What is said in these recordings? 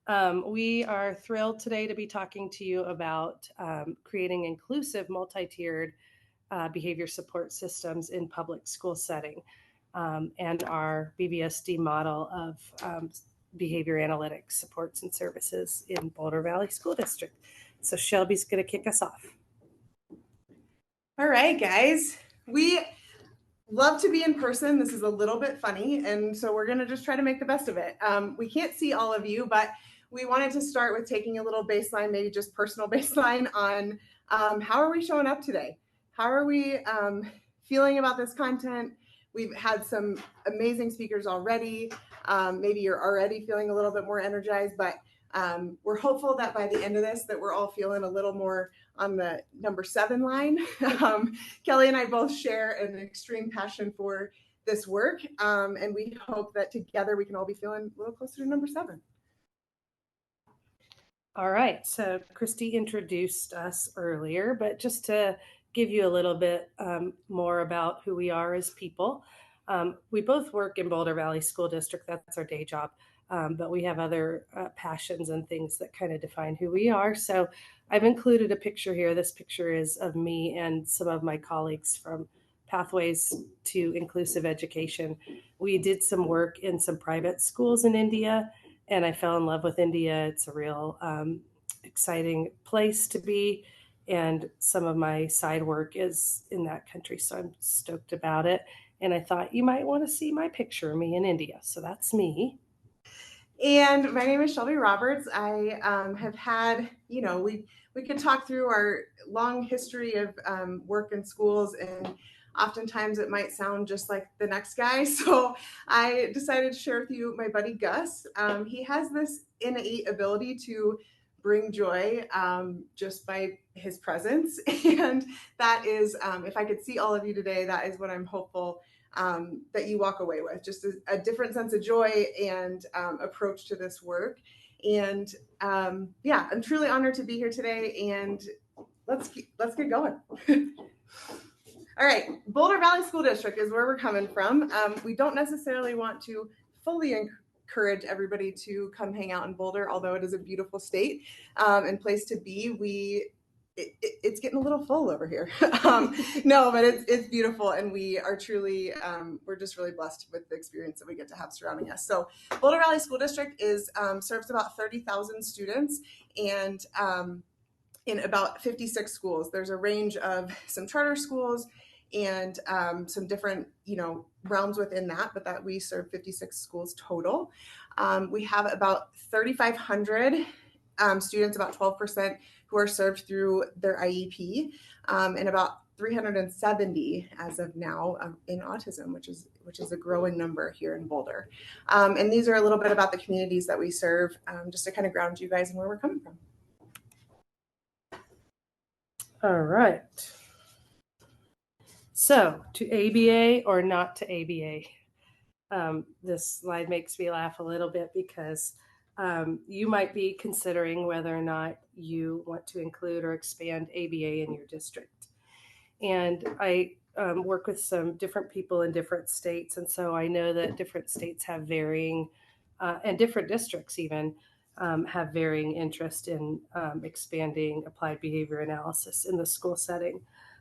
We are thrilled today to be talking to you about creating inclusive, multi-tiered behavior support systems in public school setting and our BBSD model of behavior analytics supports and services in Boulder Valley School District. So Shelby's going to kick us off. All right, guys. We love to be in person. This is a little bit funny, and so we're going to just try to make the best of it. We can't see all of you, but we wanted to start with taking a little baseline, maybe just personal baseline on how are we showing up today? How are we feeling about this content? We've had some amazing speakers already. Maybe you're already feeling a little bit more energized, but we're hopeful that by the end of this that we're all feeling a little more on the number 7 line. Kelly and I both share an extreme passion for this work, and we hope that together we can all be feeling a little closer to number 7. All right, so Christy introduced us earlier, but just to give you a little bit more about who we are as people. We both work in Boulder Valley School District. That's our day job. But we have other passions and things that kind of define who we are. So I've included a picture here. This picture is of me and some of my colleagues from Pathways to Inclusive Education. We did some work in some private schools in India, and I fell in love with India. It's a real exciting place to be. And some of my side work is in that country. So I'm stoked about it. And I thought you might want to see my picture of me in India. So that's me. And my name is Shelby Roberts. I have had, we could talk through our long history of work in schools, and oftentimes it might sound just like the next guy. So I decided to share with you my buddy Gus. He has this innate ability to bring joy just by his presence. And that is, if I could see all of you today, that is what I'm hopeful that you walk away with, just a different sense of joy and approach to this work. And yeah, I'm truly honored to be here today, and let's get going. All right, Boulder Valley School District is where we're coming from. We don't necessarily want to fully encourage everybody to come hang out in Boulder, although it is a beautiful state and place to be. It's getting a little full over here. No, but it's beautiful, and we are truly we're just really blessed with the experience that we get to have surrounding us. So Boulder Valley School District is serves about 30,000 students, and in about 56 schools. There's a range of some charter schools and some different realms within that, but that we serve 56 schools total. We have about 3,500 students, about 12%, who are served through their IEP, and about 370 as of now in autism, which is a growing number here in Boulder. And these are a little bit about the communities that we serve, just to kind of ground you guys in where we're coming from. All right. So to ABA or not to ABA? This slide makes me laugh a little bit because you might be considering whether or not you want to include or expand ABA in your district. And I work with some different people in different states. And so I know that different states have varying, and different districts even, have varying interest in expanding applied behavior analysis in the school setting.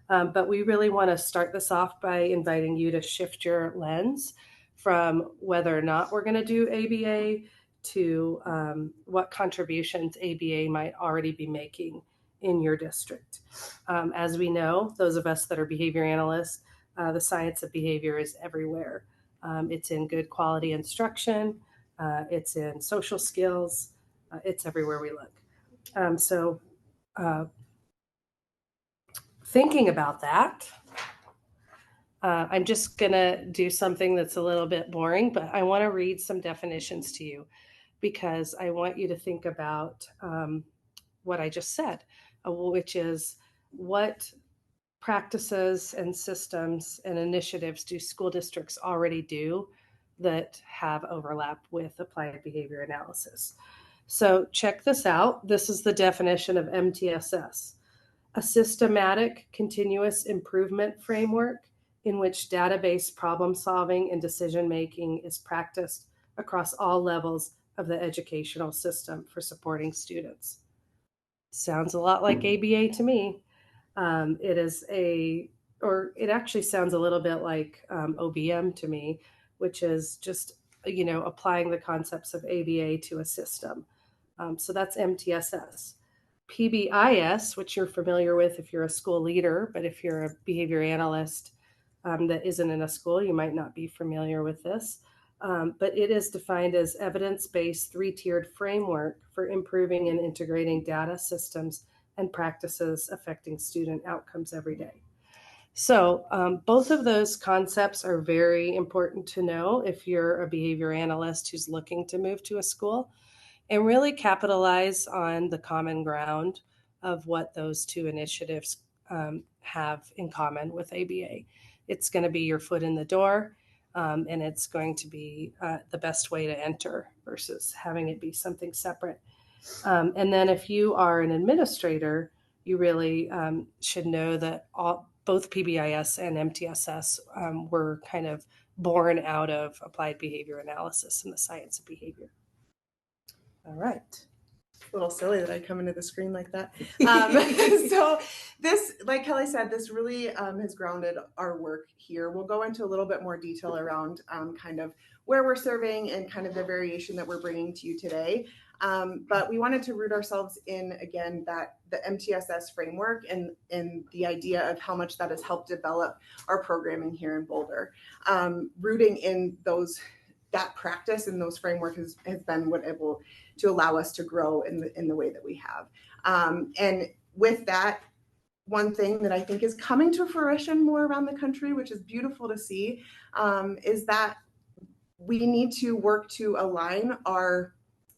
But we really want to start this off by inviting you to shift your lens from whether or not we're going to do ABA to what contributions ABA might already be making in your district. As we know, those of us that are behavior analysts, the science of behavior is everywhere. It's in good quality instruction. It's in social skills. It's everywhere we look. So thinking about that, I'm just going to do something that's a little bit boring, but I want to read some definitions to you because I want you to think about what I just said, which is what practices and systems and initiatives do school districts already do that have overlap with applied behavior analysis. So check this out. This is the definition of MTSS: a systematic continuous improvement framework in which database problem solving and decision making is practiced across all levels of the educational system for supporting students. Sounds a lot like ABA to me. It is it actually sounds a little bit like OBM to me, which is just, applying the concepts of ABA to a system. So that's MTSS. PBIS, which you're familiar with if you're a school leader, but if you're a behavior analyst that isn't in a school, you might not be familiar with this. But it is defined as evidence-based three-tiered framework for improving and integrating data systems and practices affecting student outcomes every day. So both of those concepts are very important to know if you're a behavior analyst who's looking to move to a school, and really capitalize on the common ground of what those two initiatives have in common with ABA. It's going to be your foot in the door, and it's going to be the best way to enter versus having it be something separate. And then if you are an administrator, you really should know that both PBIS and MTSS were kind of born out of applied behavior analysis and the science of behavior. All right. A little silly that I come into the screen like that. So this, like Kelly said, this really has grounded our work here. We'll go into a little bit more detail around kind of where we're serving and kind of the variation that we're bringing to you today. But we wanted to root ourselves in, again, that the MTSS framework and the idea of how much that has helped develop our programming here in Boulder. Rooting in that practice and those frameworks has been what able to allow us to grow in the way that we have. And with that, one thing that I think is coming to fruition more around the country, which is beautiful to see, is that we need to work to align our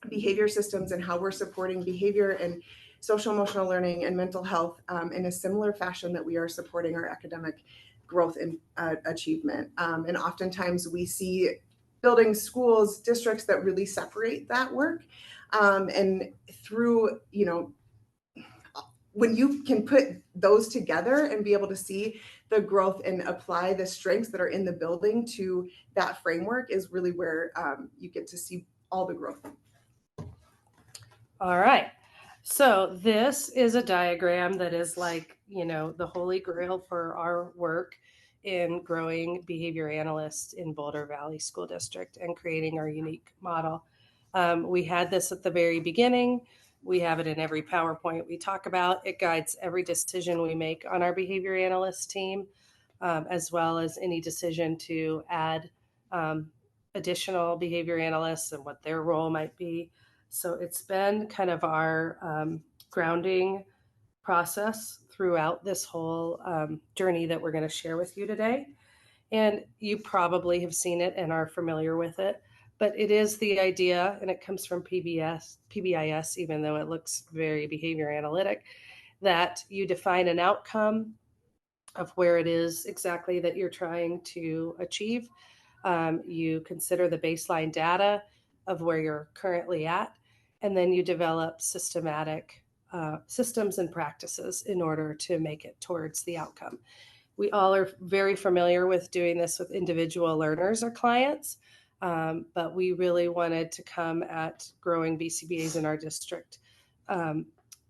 behavior systems and how we're supporting behavior and social emotional learning and mental health in a similar fashion that we are supporting our academic growth and achievement. And oftentimes we see building schools, districts that really separate that work. And through, when you can put those together and be able to see the growth and apply the strengths that are in the building to that framework is really where you get to see all the growth. All right. So this is a diagram that is like, the holy grail for our work in growing behavior analysts in Boulder Valley School District and creating our unique model. We had this at the very beginning. We have it in every PowerPoint we talk about. It guides every decision we make on our behavior analyst team, as well as any decision to add additional behavior analysts and what their role might be. So it's been kind of our grounding process throughout this whole journey that we're going to share with you today. And you probably have seen it and are familiar with it, but it is the idea, and it comes from PBIS, even though it looks very behavior analytic, that you define an outcome of where it is exactly that you're trying to achieve. You consider the baseline data of where you're currently at, and then you develop systematic systems and practices in order to make it towards the outcome. We all are very familiar with doing this with individual learners or clients, but we really wanted to come at growing BCBAs in our district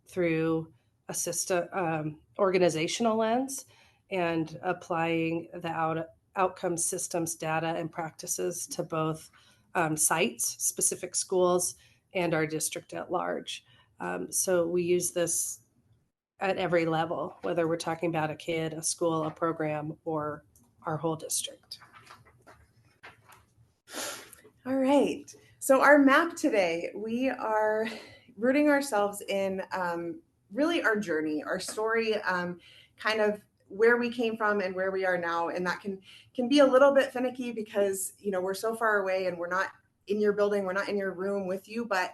through a system, organizational lens and applying the outcome systems data and practices to both sites, specific schools, and our district at large. So we use this at every level, whether we're talking about a kid, a school, a program, or our whole district. All right. So our map today, we are rooting ourselves in really our journey, our story, kind of where we came from and where we are now. And that can be a little bit finicky because, we're so far away and we're not in your building, we're not in your room with you, but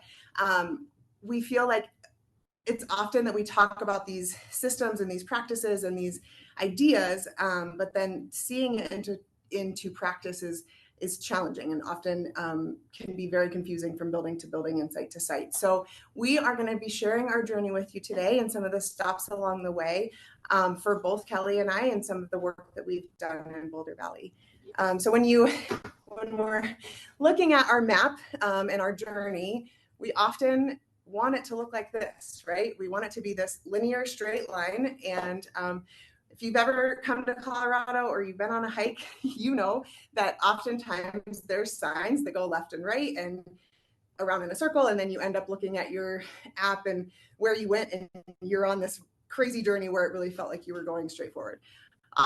we feel like it's often that we talk about these systems and these practices and these ideas, but then seeing it into practice is challenging and often can be very confusing from building to building and site to site. So we are going to be sharing our journey with you today and some of the stops along the way for both Kelly and I and some of the work that we've done in Boulder Valley. So when you when we're looking at our map and our journey, we often want it to look like this, right? We want it to be this linear straight line. And if you've ever come to Colorado or you've been on a hike, you know that oftentimes there's signs that go left and right and around in a circle, and then you end up looking at your app and where you went, and you're on this crazy journey where it really felt like you were going straight forward.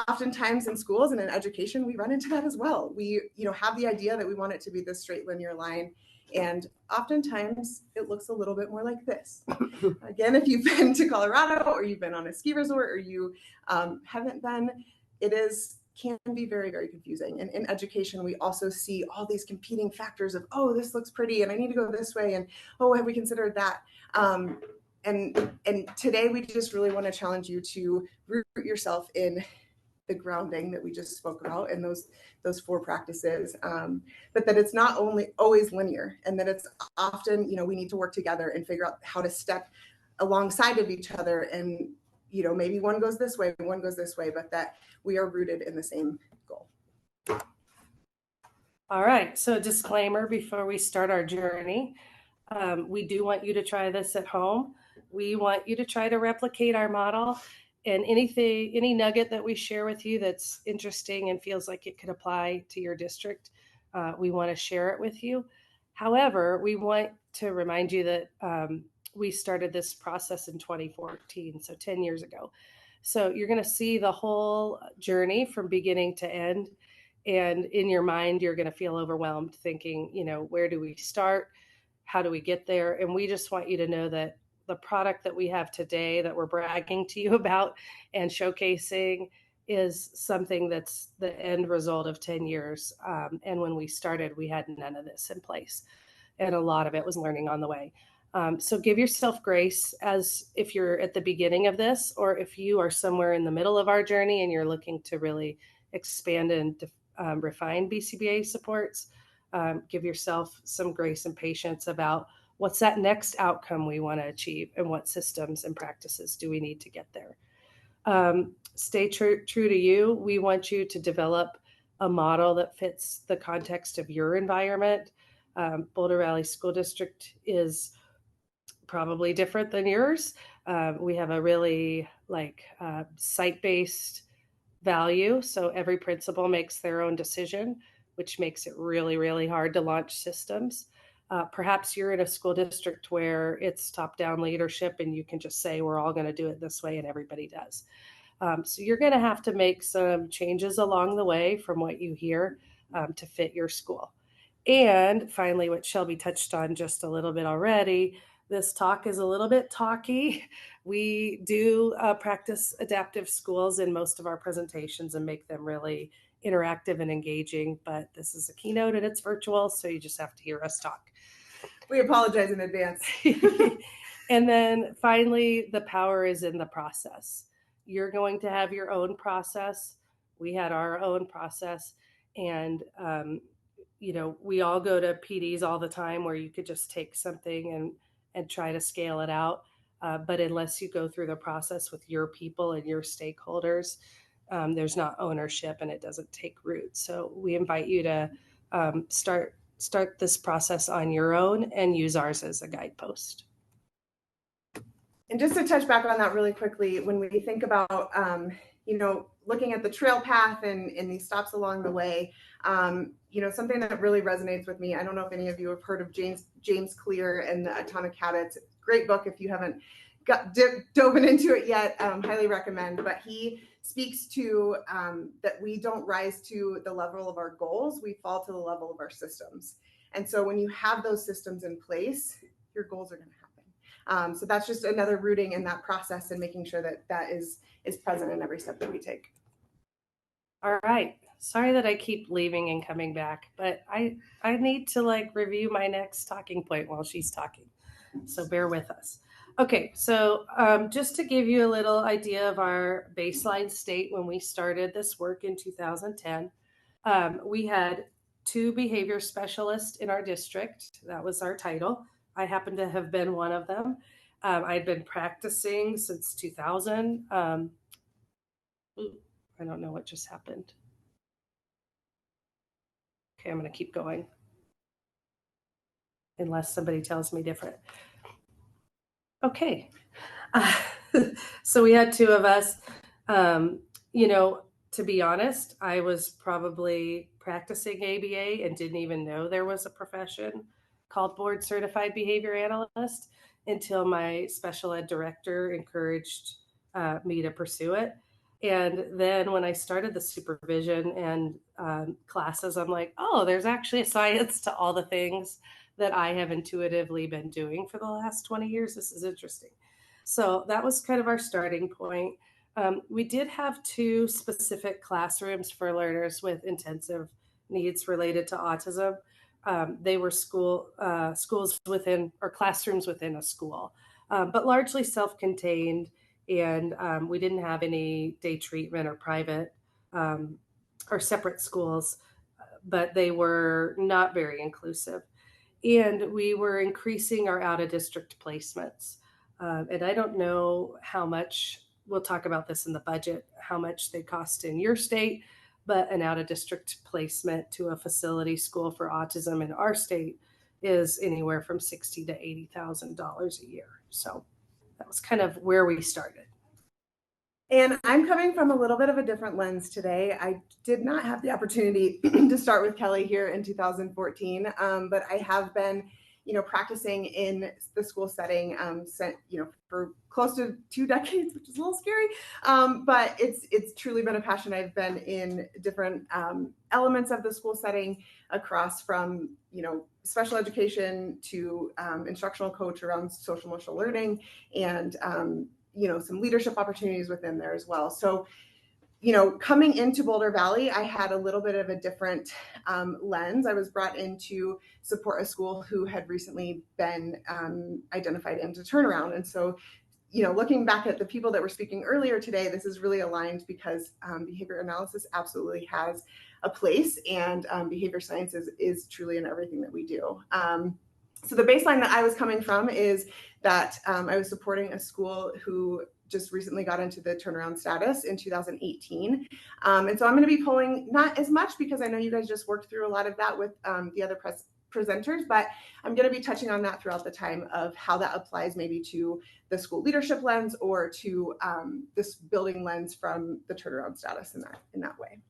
Oftentimes in schools and in education, we run into that as well. We, have the idea that we want it to be this straight linear line, and oftentimes it looks a little bit more like this. Again, if you've been to Colorado or you've been on a ski resort or you haven't been, can be very, very confusing. And in education, we also see all these competing factors of, oh, this looks pretty and I need to go this way, and oh, have we considered that? And today we just really want to challenge you to root yourself in the grounding that we just spoke about and those 4 practices, but that it's not only always linear, and that it's often, we need to work together and figure out how to step alongside of each other, and maybe one goes this way, one goes this way, but that we are rooted in the same goal. All right, so disclaimer before we start our journey. We do want you to try this at home. We want you to try to replicate our model, and any nugget that we share with you that's interesting and feels like it could apply to your district, we want to share it with you. However, we want to remind you that we started this process in 2014, so 10 years ago. So you're going to see the whole journey from beginning to end. And in your mind, you're going to feel overwhelmed thinking, where do we start? How do we get there? And we just want you to know that the product that we have today that we're bragging to you about and showcasing is something that's the end result of 10 years. And when we started, we had none of this in place. And a lot of it was learning on the way. So give yourself grace as if you're at the beginning of this, or if you are somewhere in the middle of our journey and you're looking to really expand and refine BCBA supports. Give yourself some grace and patience about what's that next outcome we want to achieve and what systems and practices do we need to get there. Stay true to you. We want you to develop a model that fits the context of your environment. Boulder Valley School District is probably different than yours. We have a really site-based value. So every principal makes their own decision, which makes it really, really hard to launch systems. Perhaps you're in a school district where it's top-down leadership and you can just say, we're all going to do it this way, and everybody does. So you're going to have to make some changes along the way from what you hear to fit your school. And finally, what Shelby touched on just a little bit already, this talk is a little bit talky. We do practice adaptive schools in most of our presentations and make them really interactive and engaging, but this is a keynote and it's virtual, so you just have to hear us talk. We apologize in advance. And then finally, the power is in the process. You're going to have your own process. We had our own process, and we all go to PDs all the time where you could just take something and try to scale it out. But unless you go through the process with your people and your stakeholders, there's not ownership and it doesn't take root. So we invite you to start this process on your own and use ours as a guidepost. And just to touch back on that really quickly, when we think about, looking at the trail path and these stops along the way, something that really resonates with me, I don't know if any of you have heard of James Clear and the Atomic Habits. Great book. If you haven't dove into it yet, highly recommend. But he speaks to that we don't rise to the level of our goals, we fall to the level of our systems. And so when you have those systems in place, your goals are going to happen. So that's just another rooting in that process and making sure that is present in every step that we take. All right. Sorry that I keep leaving and coming back, but I need to review my next talking point while she's talking. So bear with us. Okay, so just to give you a little idea of our baseline state when we started this work in 2010, we had 2 behavior specialists in our district. That was our title. I happen to have been one of them. I'd been practicing since 2000. I don't know what just happened. Okay, I'm going to keep going unless somebody tells me different. Okay. So we had two of us. You know, to be honest, I was probably practicing ABA and didn't even know there was a profession called board certified behavior analyst until my special ed director encouraged me to pursue it. And then when I started the supervision and classes, I'm like, oh, there's actually a science to all the things that I have intuitively been doing for the last 20 years. This is interesting. So that was kind of our starting point. We did have two specific classrooms for learners with intensive needs related to autism. They were schools within or classrooms within a school, but largely self-contained, and we didn't have any day treatment or private or separate schools, but they were not very inclusive. And we were increasing our out of district placements. And I don't know how much, we'll talk about this in the budget, how much they cost in your state, but an out of district placement to a facility school for autism in our state is anywhere from $60,000 to $80,000 a year. So that was kind of where we started. And I'm coming from a little bit of a different lens today. I did not have the opportunity to start with Kelly here in 2014, but I have been, practicing in the school setting, for close to 2 decades, which is a little scary. But it's truly been a passion. I've been in different elements of the school setting across from, special education to instructional coach around social emotional learning and some leadership opportunities within there as well. So, coming into Boulder Valley, I had a little bit of a different lens. I was brought in to support a school who had recently been identified into turnaround. And so, looking back at the people that were speaking earlier today, this is really aligned because behavior analysis absolutely has a place, and behavior science is truly in everything that we do. So the baseline that I was coming from is that I was supporting a school who just recently got into the turnaround status in 2018. And so I'm going to be pulling not as much because I know you guys just worked through a lot of that with the other presenters, but I'm going to be touching on that throughout the time of how that applies maybe to the school leadership lens or to this building lens from the turnaround status in that way.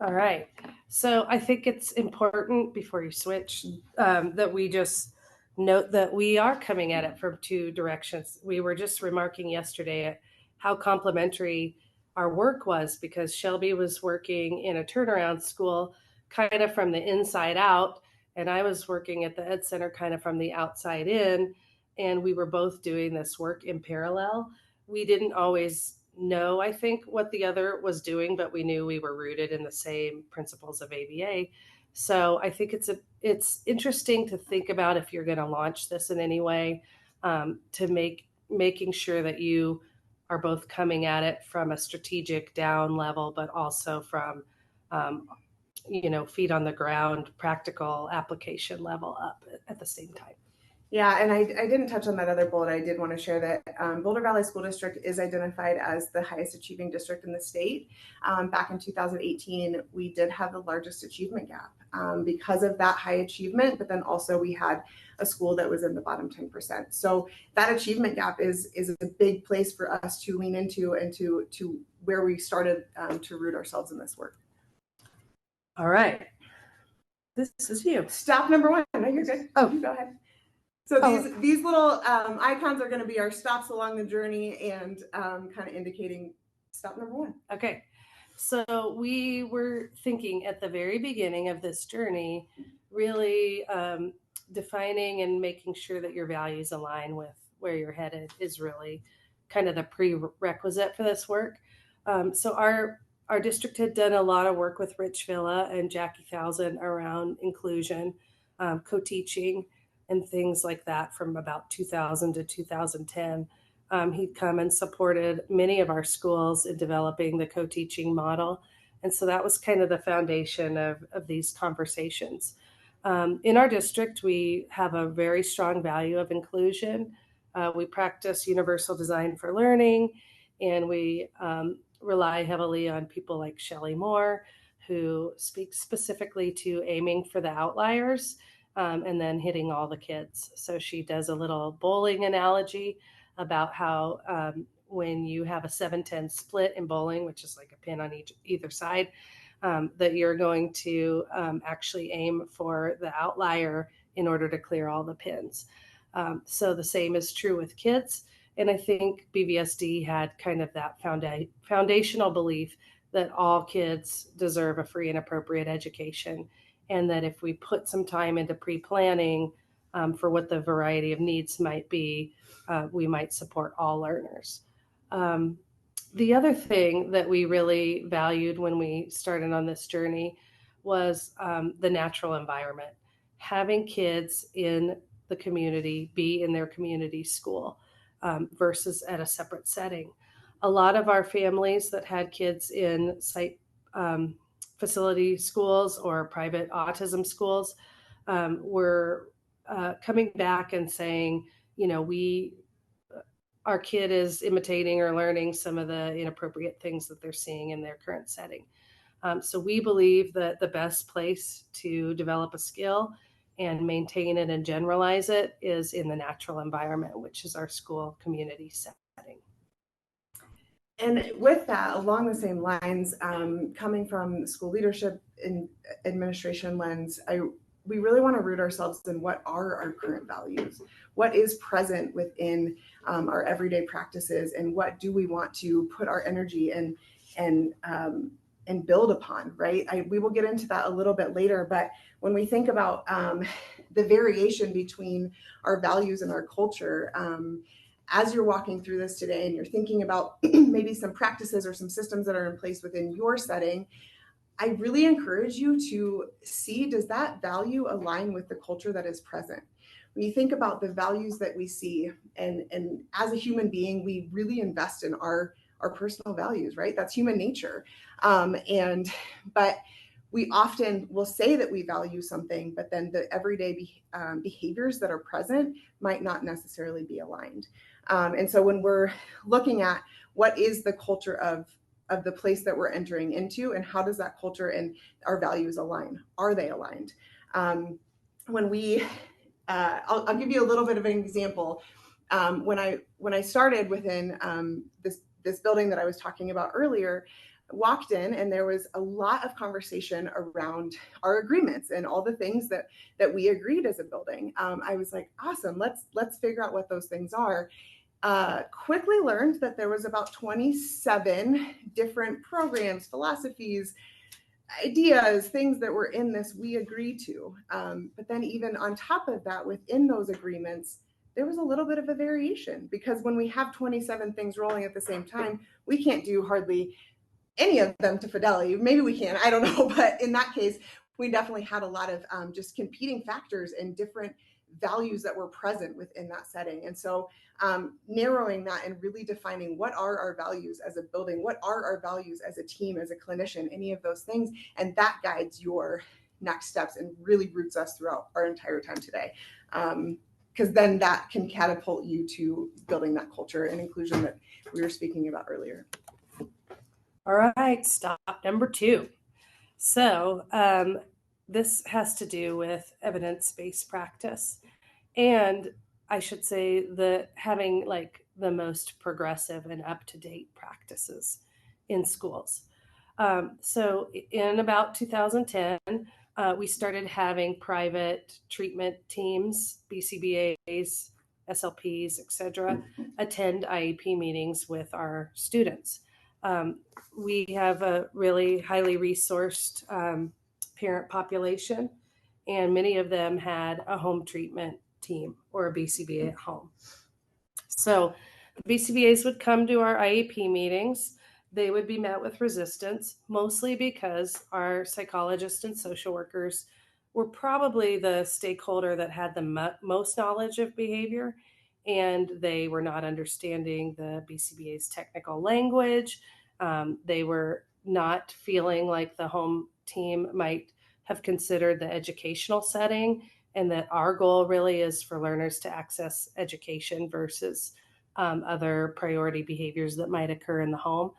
All right. So I think it's important before you switch that we just note that we are coming at it from two directions. We were just remarking yesterday at how complementary our work was because Shelby was working in a turnaround school kind of from the inside out, and I was working at the Ed Center kind of from the outside in, and we were both doing this work in parallel. We didn't always know, I think, what the other was doing, but we knew we were rooted in the same principles of ABA. So I think it's interesting to think about if you're going to launch this in any way, to making sure that you are both coming at it from a strategic down level, but also from feet on the ground, practical application level up at the same time. Yeah, and I didn't touch on that other bullet. I did want to share that Boulder Valley School District is identified as the highest achieving district in the state. Back in 2018, we did have the largest achievement gap because of that high achievement, but then also we had a school that was in the bottom 10%. So that achievement gap is a big place for us to lean into and to where we started to root ourselves in this work. All right. This is you. Stop number 1. No, you're good. Oh, you go ahead. So these little icons are going to be our stops along the journey and kind of indicating stop number 1. Okay. So we were thinking at the very beginning of this journey, really defining and making sure that your values align with where you're headed is really kind of the prerequisite for this work. So our district had done a lot of work with Rich Villa and Jackie Thousand around inclusion, co-teaching, and things like that from about 2000 to 2010. He'd come and supported many of our schools in developing the co-teaching model. And so that was kind of the foundation of these conversations. In our district, we have a very strong value of inclusion. We practice universal design for learning, and we rely heavily on people like Shelley Moore, who speaks specifically to aiming for the outliers and then hitting all the kids. So she does a little bowling analogy about how when you have a 7-10 split in bowling, which is like a pin on either side, that you're going to actually aim for the outlier in order to clear all the pins. So the same is true with kids. And I think BVSD had kind of that foundational belief that all kids deserve a free and appropriate education. And that if we put some time into pre-planning for what the variety of needs might be, we might support all learners. The other thing that we really valued when we started on this journey was the natural environment. Having kids in the community be in their community school versus at a separate setting. A lot of our families that had kids in site facility schools or private autism schools were coming back and saying, you know, our kid is imitating or learning some of the inappropriate things that they're seeing in their current setting. So we believe that the best place to develop a skill and maintain it and generalize it is in the natural environment, which is our school community setting. And with that, along the same lines, coming from school leadership and administration lens, we really want to root ourselves in what are our current values, what is present within our everyday practices, and what do we want to put our energy in and build upon, right? We will get into that a little bit later, but when we think about the variation between our values and our culture, as you're walking through this today and you're thinking about maybe some practices or some systems that are in place within your setting, I really encourage you to see, does that value align with the culture that is present? When you think about the values that we see, and as a human being, we really invest in our personal values, right? That's human nature. But we often will say that we value something, but then the everyday behaviors that are present might not necessarily be aligned. And so when we're looking at what is the culture of the place that we're entering into, and how does that culture and our values align? Are they aligned? When we, I'll give you a little bit of an example. When I started within this building that I was talking about earlier, walked in and there was a lot of conversation around our agreements and all the things that we agreed as a building. I was like, awesome, let's figure out what those things are. Quickly learned that there was about 27 different programs, philosophies, ideas, things that were in this we agree to. But then even on top of that, within those agreements, there was a little bit of a variation, because when we have 27 things rolling at the same time, we can't do hardly any of them to fidelity. Maybe we can, I don't know. But in that case, we definitely had a lot of just competing factors and different values that were present within that setting. And so narrowing that and really defining what are our values as a building, what are our values as a team, as a clinician, any of those things. And that guides your next steps and really roots us throughout our entire time today. Because then that can catapult you to building that culture and inclusion that we were speaking about earlier. All right, stop number 2. So this has to do with evidence-based practice. And I should say that having like the most progressive and up-to-date practices in schools. So in about 2010, we started having private treatment teams, BCBAs, SLPs, etc., attend IEP meetings with our students. We have a really highly resourced parent population, and many of them had a home treatment team or a BCBA at home. So the BCBAs would come to our IEP meetings. They would be met with resistance, mostly because our psychologists and social workers were probably the stakeholder that had the most knowledge of behavior, and they were not understanding the BCBA's technical language. They were not feeling like the home team might have considered the educational setting, and that our goal really is for learners to access education versus other priority behaviors that might occur in the home.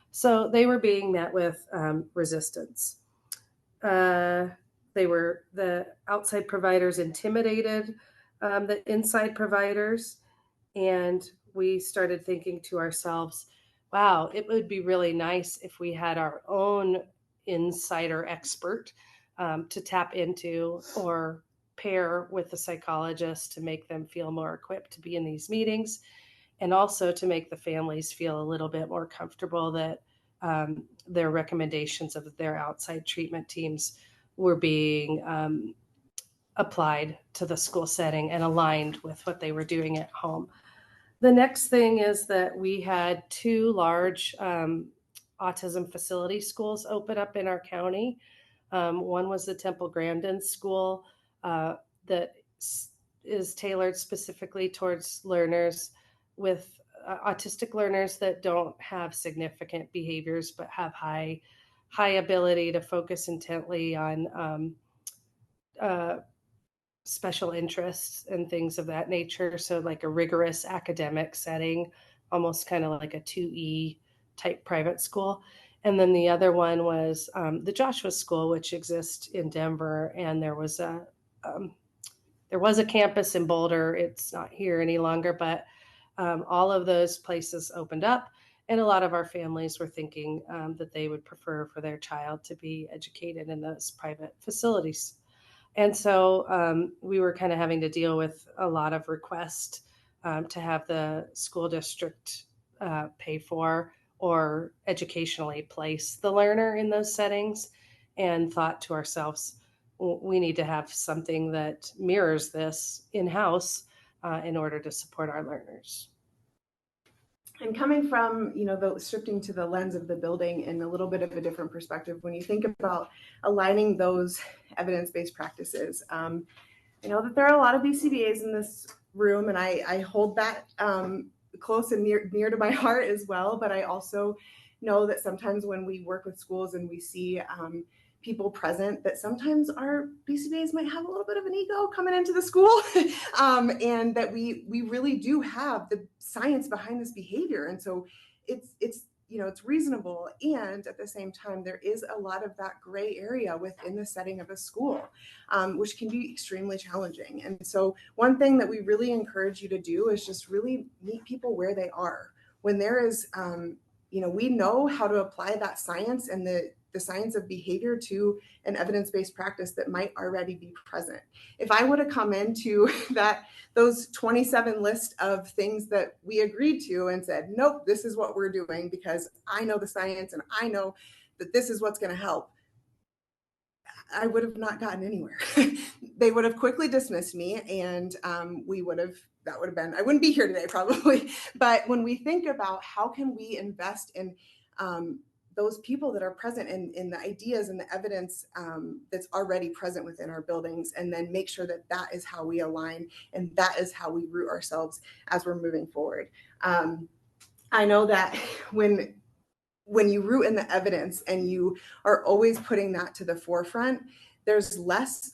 So they were being met with resistance. The outside providers intimidated the inside providers, and we started thinking to ourselves, wow, it would be really nice if we had our own insider expert to tap into or pair with a psychologist to make them feel more equipped to be in these meetings, and also to make the families feel a little bit more comfortable that their recommendations of their outside treatment teams were being applied to the school setting and aligned with what they were doing at home. The next thing is that we had two large autism facility schools open up in our county. One was the Temple Grandin School that is tailored specifically towards learners with autistic learners that don't have significant behaviors but have high ability to focus intently on uh, special interests and things of that nature. So, like a rigorous academic setting, almost kind of like a 2E type private school. And then the other one was the Joshua School, which exists in Denver, and um, there was a campus in Boulder. It's not here any longer, but all of those places opened up, and a lot of our families were thinking that they would prefer for their child to be educated in those private facilities. And so we were kind of having to deal with a lot of requests to have the school district pay for or educationally place the learner in those settings, and thought to ourselves, we need to have something that mirrors this in-house in order to support our learners. And coming from, the shifting to the lens of the building in a little bit of a different perspective, when you think about aligning those evidence-based practices, I know that there are a lot of BCBAs in this room, and I hold that close and near to my heart as well. But I also know that sometimes when we work with schools and we see people present, that sometimes our BCBAs might have a little bit of an ego coming into the school, and that we really do have the science behind this behavior, and so it's reasonable, and at the same time there is a lot of that gray area within the setting of a school, which can be extremely challenging. And so one thing that we really encourage you to do is just really meet people where they are. When there is we know how to apply that science and the science of behavior to an evidence-based practice that might already be present. If I would have come into those 27 list of things that we agreed to and said, nope, this is what we're doing because I know the science and I know that this is what's going to help, I would have not gotten anywhere. They would have quickly dismissed me, and that would have been, I wouldn't be here today probably. But when we think about how can we invest in those people that are present in the ideas and the evidence that's already present within our buildings, and then make sure that that is how we align and that is how we root ourselves as we're moving forward. I know that when you root in the evidence and you are always putting that to the forefront, there's less,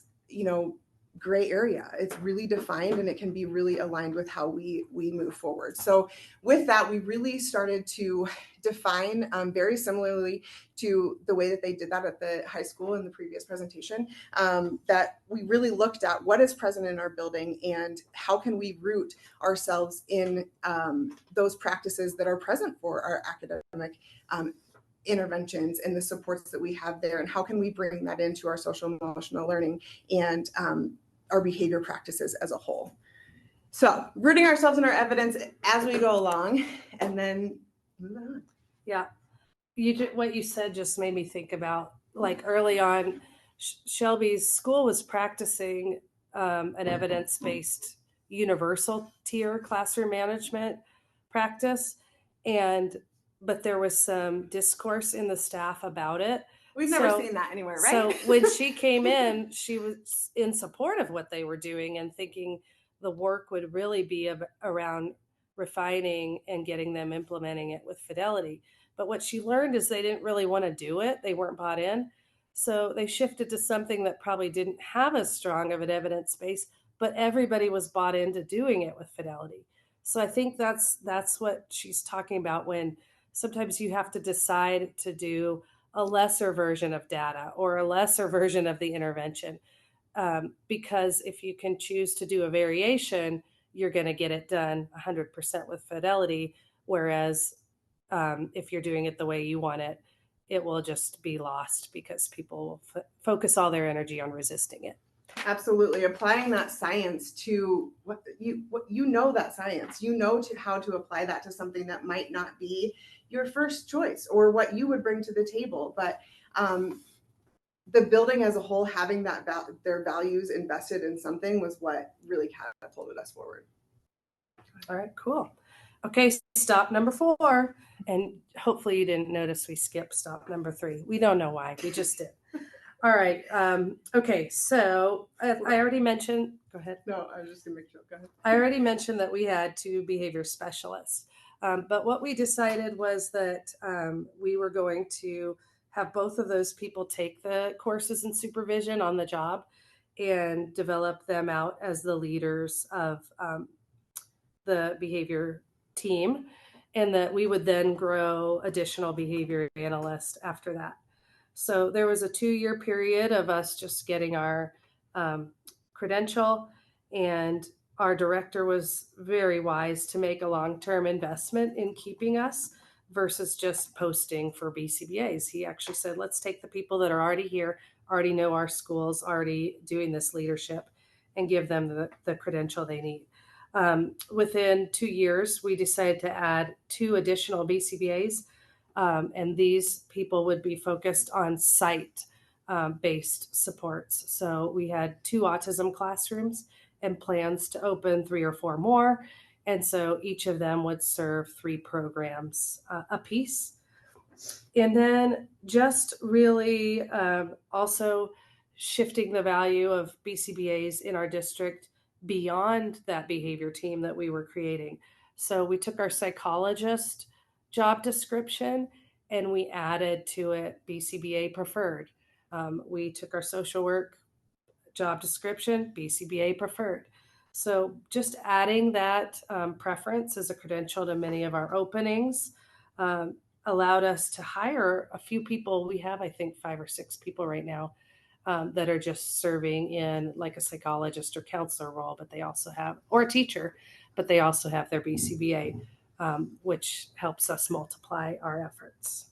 gray area. It's really defined and it can be really aligned with how we move forward. So with that, we really started to define very similarly to the way that they did that at the high school in the previous presentation, that we really looked at what is present in our building and how can we root ourselves in those practices that are present for our academic interventions and the supports that we have there, and how can we bring that into our social emotional learning and our behavior practices as a whole. So rooting ourselves in our evidence as we go along, and then moving on. Yeah, what you said just made me think about, like, early on, Shelby's school was practicing an evidence-based universal tier classroom management practice, but there was some discourse in the staff about it. We've never seen that anywhere, right? So when she came in, she was in support of what they were doing and thinking the work would really be around refining and getting them implementing it with fidelity. But what she learned is they didn't really want to do it. They weren't bought in. So they shifted to something that probably didn't have as strong of an evidence base, but everybody was bought into doing it with fidelity. So I think that's what she's talking about, when sometimes you have to decide to do a lesser version of data or a lesser version of the intervention. Because if you can choose to do a variation, you're going to get it done 100% with fidelity. Whereas if you're doing it the way you want it, it will just be lost because people will focus all their energy on resisting it. Absolutely. Applying that science to what you know, that science, you know, to how to apply that to something that might not be your first choice or what you would bring to the table. But the building as a whole, having that their values invested in something was what really catapulted us forward. All right, cool. Okay, stop number 4. And hopefully you didn't notice we skipped stop number 3. We don't know why, we just did. All right. Okay, so I already mentioned, go ahead. No, I was just gonna make sure, go ahead. I already mentioned that we had 2 behavior specialists. But what we decided was that we were going to have both of those people take the courses in supervision on the job and develop them out as the leaders of the behavior team, and that we would then grow additional behavior analysts after that. So there was a 2-year period of us just getting our credential, and our director was very wise to make a long-term investment in keeping us versus just posting for BCBAs. He actually said, let's take the people that are already here, already know our schools, already doing this leadership, and give them the credential they need. Within 2 years, we decided to add 2 additional BCBAs, and these people would be focused on site-based supports. So we had 2 autism classrooms and plans to open 3 or 4 more. And so each of them would serve 3 programs apiece. And then just really also shifting the value of BCBAs in our district beyond that behavior team that we were creating. So we took our psychologist job description and we added to it BCBA preferred. We took our social work job description, BCBA preferred. So just adding that preference as a credential to many of our openings allowed us to hire a few people. We have, I think, 5 or 6 people right now that are just serving in like a psychologist or counselor role, but they also have, or a teacher, but they also have their BCBA, which helps us multiply our efforts.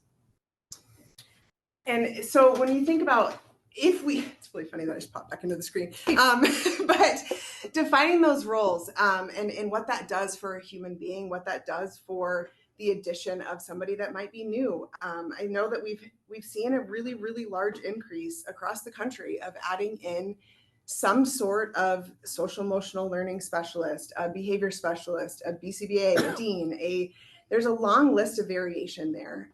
And so when you think about, it's really funny that I just popped back into the screen, but defining those roles and what that does for a human being, what that does for the addition of somebody that might be new. I know that we've seen a really, really large increase across the country of adding in some sort of social emotional learning specialist, a behavior specialist, a BCBA, a dean, there's a long list of variation there.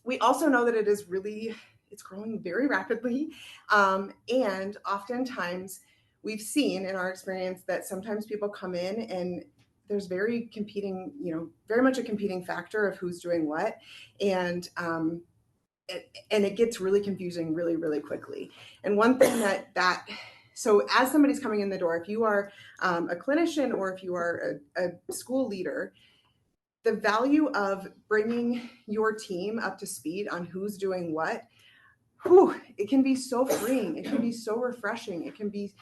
We also know that it's growing very rapidly. And oftentimes we've seen in our experience that sometimes people come in and there's very much a competing factor of who's doing what. And it gets really confusing really, really quickly. And one thing so as somebody's coming in the door, if you are a clinician or if you are a school leader, the value of bringing your team up to speed on who's doing what, it can be so freeing. It can be so refreshing. It can be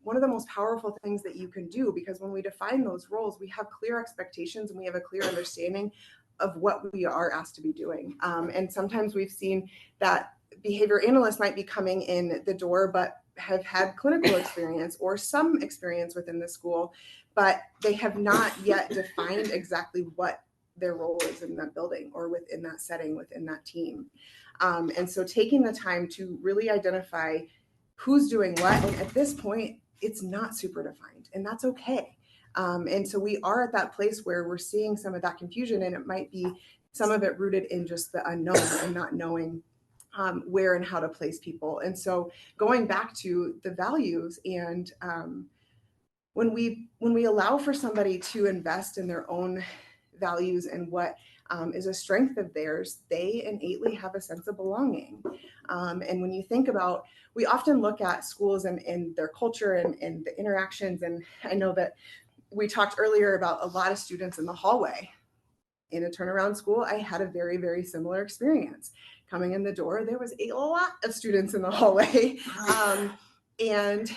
one of the most powerful things that you can do, because when we define those roles, we have clear expectations and we have a clear understanding of what we are asked to be doing. And sometimes we've seen that behavior analysts might be coming in the door, but have had clinical experience or some experience within the school, but they have not yet defined exactly what their role is in that building or within that setting, within that team. And so taking the time to really identify who's doing what, and at this point, it's not super defined, and that's okay. And so we are at that place where we're seeing some of that confusion, and it might be some of it rooted in just the unknown and not knowing where and how to place people. And so going back to the values, and when we allow for somebody to invest in their own values and what is a strength of theirs, they innately have a sense of belonging. And when you think about, we often look at schools and their culture and the interactions. And I know that we talked earlier about a lot of students in the hallway. in a turnaround school, I had a very, very similar experience. Coming in the door, there was a lot of students in the hallway. And,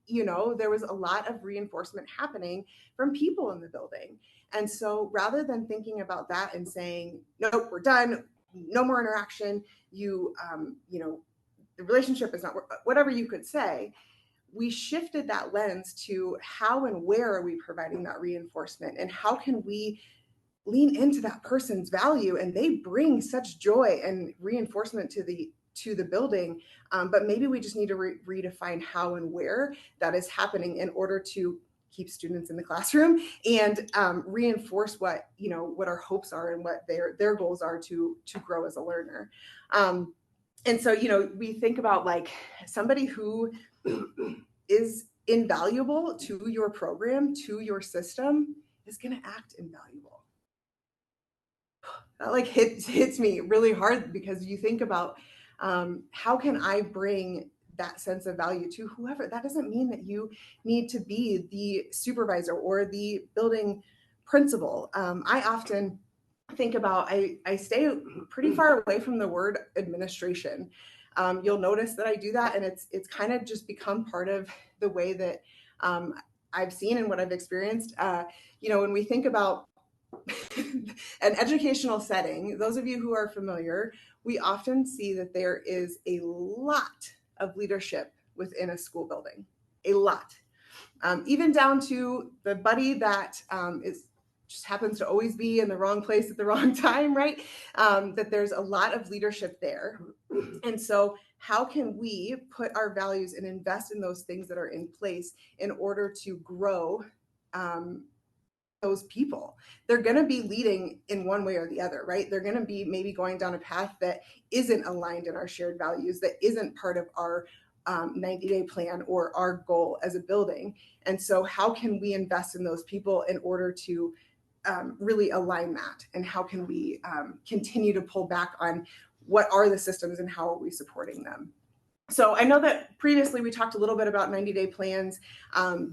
there was a lot of reinforcement happening from people in the building. And so rather than thinking about that and saying, nope, we're done, no more interaction, the relationship is not, whatever you could say, we shifted that lens to how and where are we providing that reinforcement, and how can we lean into that person's value, and they bring such joy and reinforcement to the building, but maybe we just need to redefine how and where that is happening in order to keep students in the classroom and reinforce what our hopes are and what their goals are to grow as a learner. And so we think about like somebody who is invaluable to your program, to your system, is going to act invaluable. That like hits me really hard, because you think about how can I bring that sense of value to whoever. That doesn't mean that you need to be the supervisor or the building principal. I often think about, I stay pretty far away from the word administration. You'll notice that I do that, and it's kind of just become part of the way that I've seen and what I've experienced. When we think about an educational setting, those of you who are familiar, we often see that there is a lot of leadership within a school building, a lot, even down to the buddy that just happens to always be in the wrong place at the wrong time, right? That there's a lot of leadership there. And so how can we put our values and invest in those things that are in place in order to grow those people? They're going to be leading in one way or the other, right? They're going to be maybe going down a path that isn't aligned in our shared values, that isn't part of our 90-day plan or our goal as a building. And so how can we invest in those people in order to really align that? And how can we continue to pull back on what are the systems and how are we supporting them? So I know that previously we talked a little bit about 90-day plans.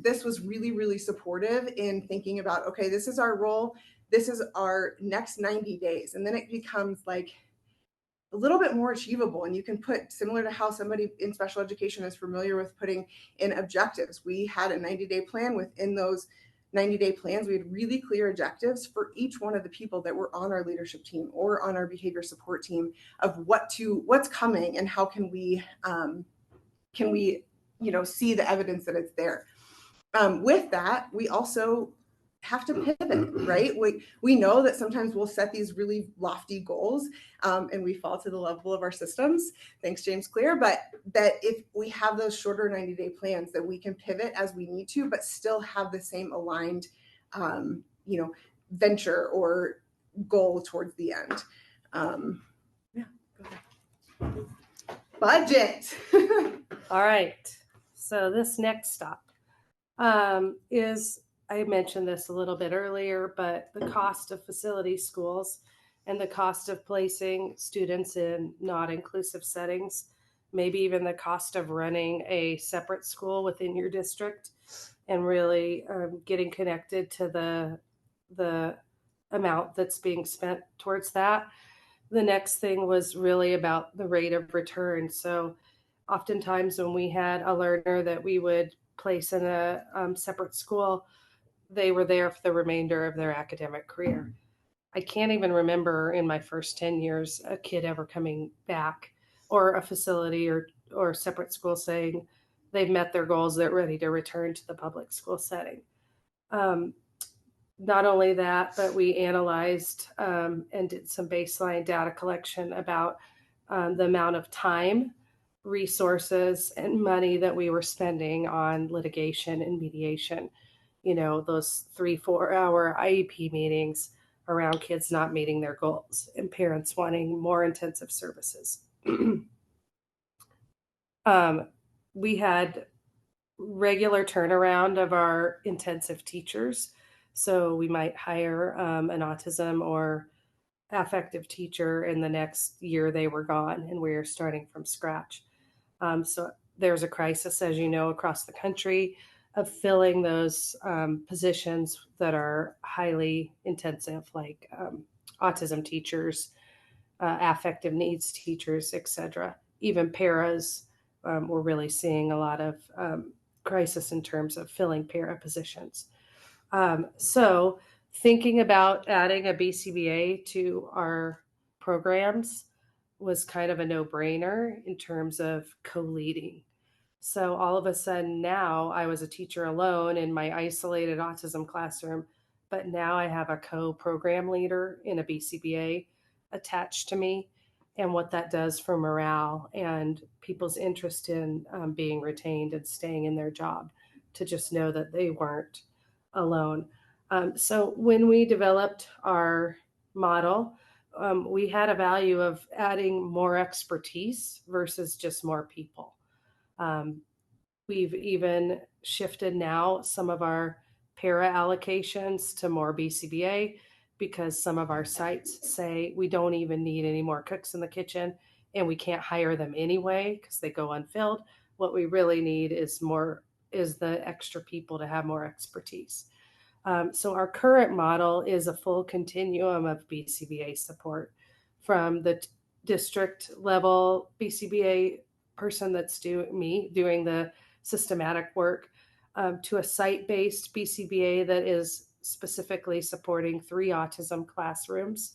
This was really, really supportive in thinking about, okay, this is our role. This is our next 90 days. And then it becomes like a little bit more achievable. And you can put, similar to how somebody in special education is familiar with putting in objectives. We had a 90-day plan. Within those 90-day plans, we had really clear objectives for each one of the people that were on our leadership team or on our behavior support team of what's coming and how can we see the evidence that it's there. With that, we also have to pivot, right? We know that sometimes we'll set these really lofty goals and we fall to the level of our systems. Thanks, James Clear. But that if we have those shorter 90-day plans, that we can pivot as we need to, but still have the same aligned, venture or goal towards the end. Yeah, go ahead. Budget. All right. So this next stop is, I mentioned this a little bit earlier, but the cost of facility schools and the cost of placing students in not inclusive settings, maybe even the cost of running a separate school within your district, and really getting connected to the amount that's being spent towards that. The next thing was really about the rate of return. So oftentimes when we had a learner that we would place in a separate school, they were there for the remainder of their academic career. I can't even remember in my first 10 years a kid ever coming back, or a facility or separate school saying they've met their goals, they're ready to return to the public school setting. Not only that, but we analyzed and did some baseline data collection about the amount of time, resources, and money that we were spending on litigation and mediation. Those 3-4 hour IEP meetings around kids not meeting their goals and parents wanting more intensive services. We had regular turnaround of our intensive teachers. So we might hire an autism or affective teacher, and the next year they were gone and we were starting from scratch. So there's a crisis, as you know, across the country of filling those positions that are highly intensive, like autism teachers, affective needs teachers, etc. Even paras, we're really seeing a lot of crisis in terms of filling para positions. So thinking about adding a BCBA to our programs was kind of a no-brainer in terms of co-leading. So all of a sudden now I was a teacher alone in my isolated autism classroom, but now I have a co-program leader in a BCBA attached to me, and what that does for morale and people's interest in being retained and staying in their job, to just know that they weren't alone. So when we developed our model, we had a value of adding more expertise versus just more people. Um, we've even shifted now some of our para allocations to more BCBA because some of our sites say we don't even need any more cooks in the kitchen and we can't hire them anyway because they go unfilled. What we really need is the extra people to have more expertise. So our current model is a full continuum of BCBA support, from the district level BCBA person that's doing the systematic work, to a site-based BCBA that is specifically supporting 3 autism classrooms,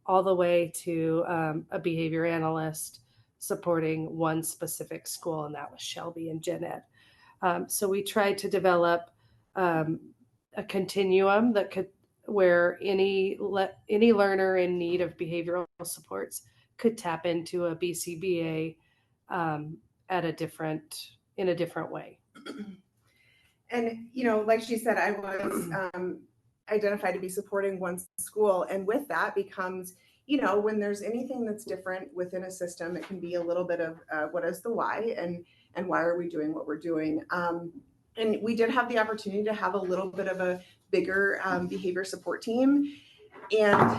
all the way to a behavior analyst supporting one specific school, and that was Shelby and Gen Ed. So we tried to develop a continuum that could, where any learner in need of behavioral supports could tap into a BCBA in a different way. And, like she said, I was identified to be supporting one school. And with that becomes, when there's anything that's different within a system, it can be a little bit of what is the why, and why are we doing what we're doing. And we did have the opportunity to have a little bit of a bigger behavior support team. And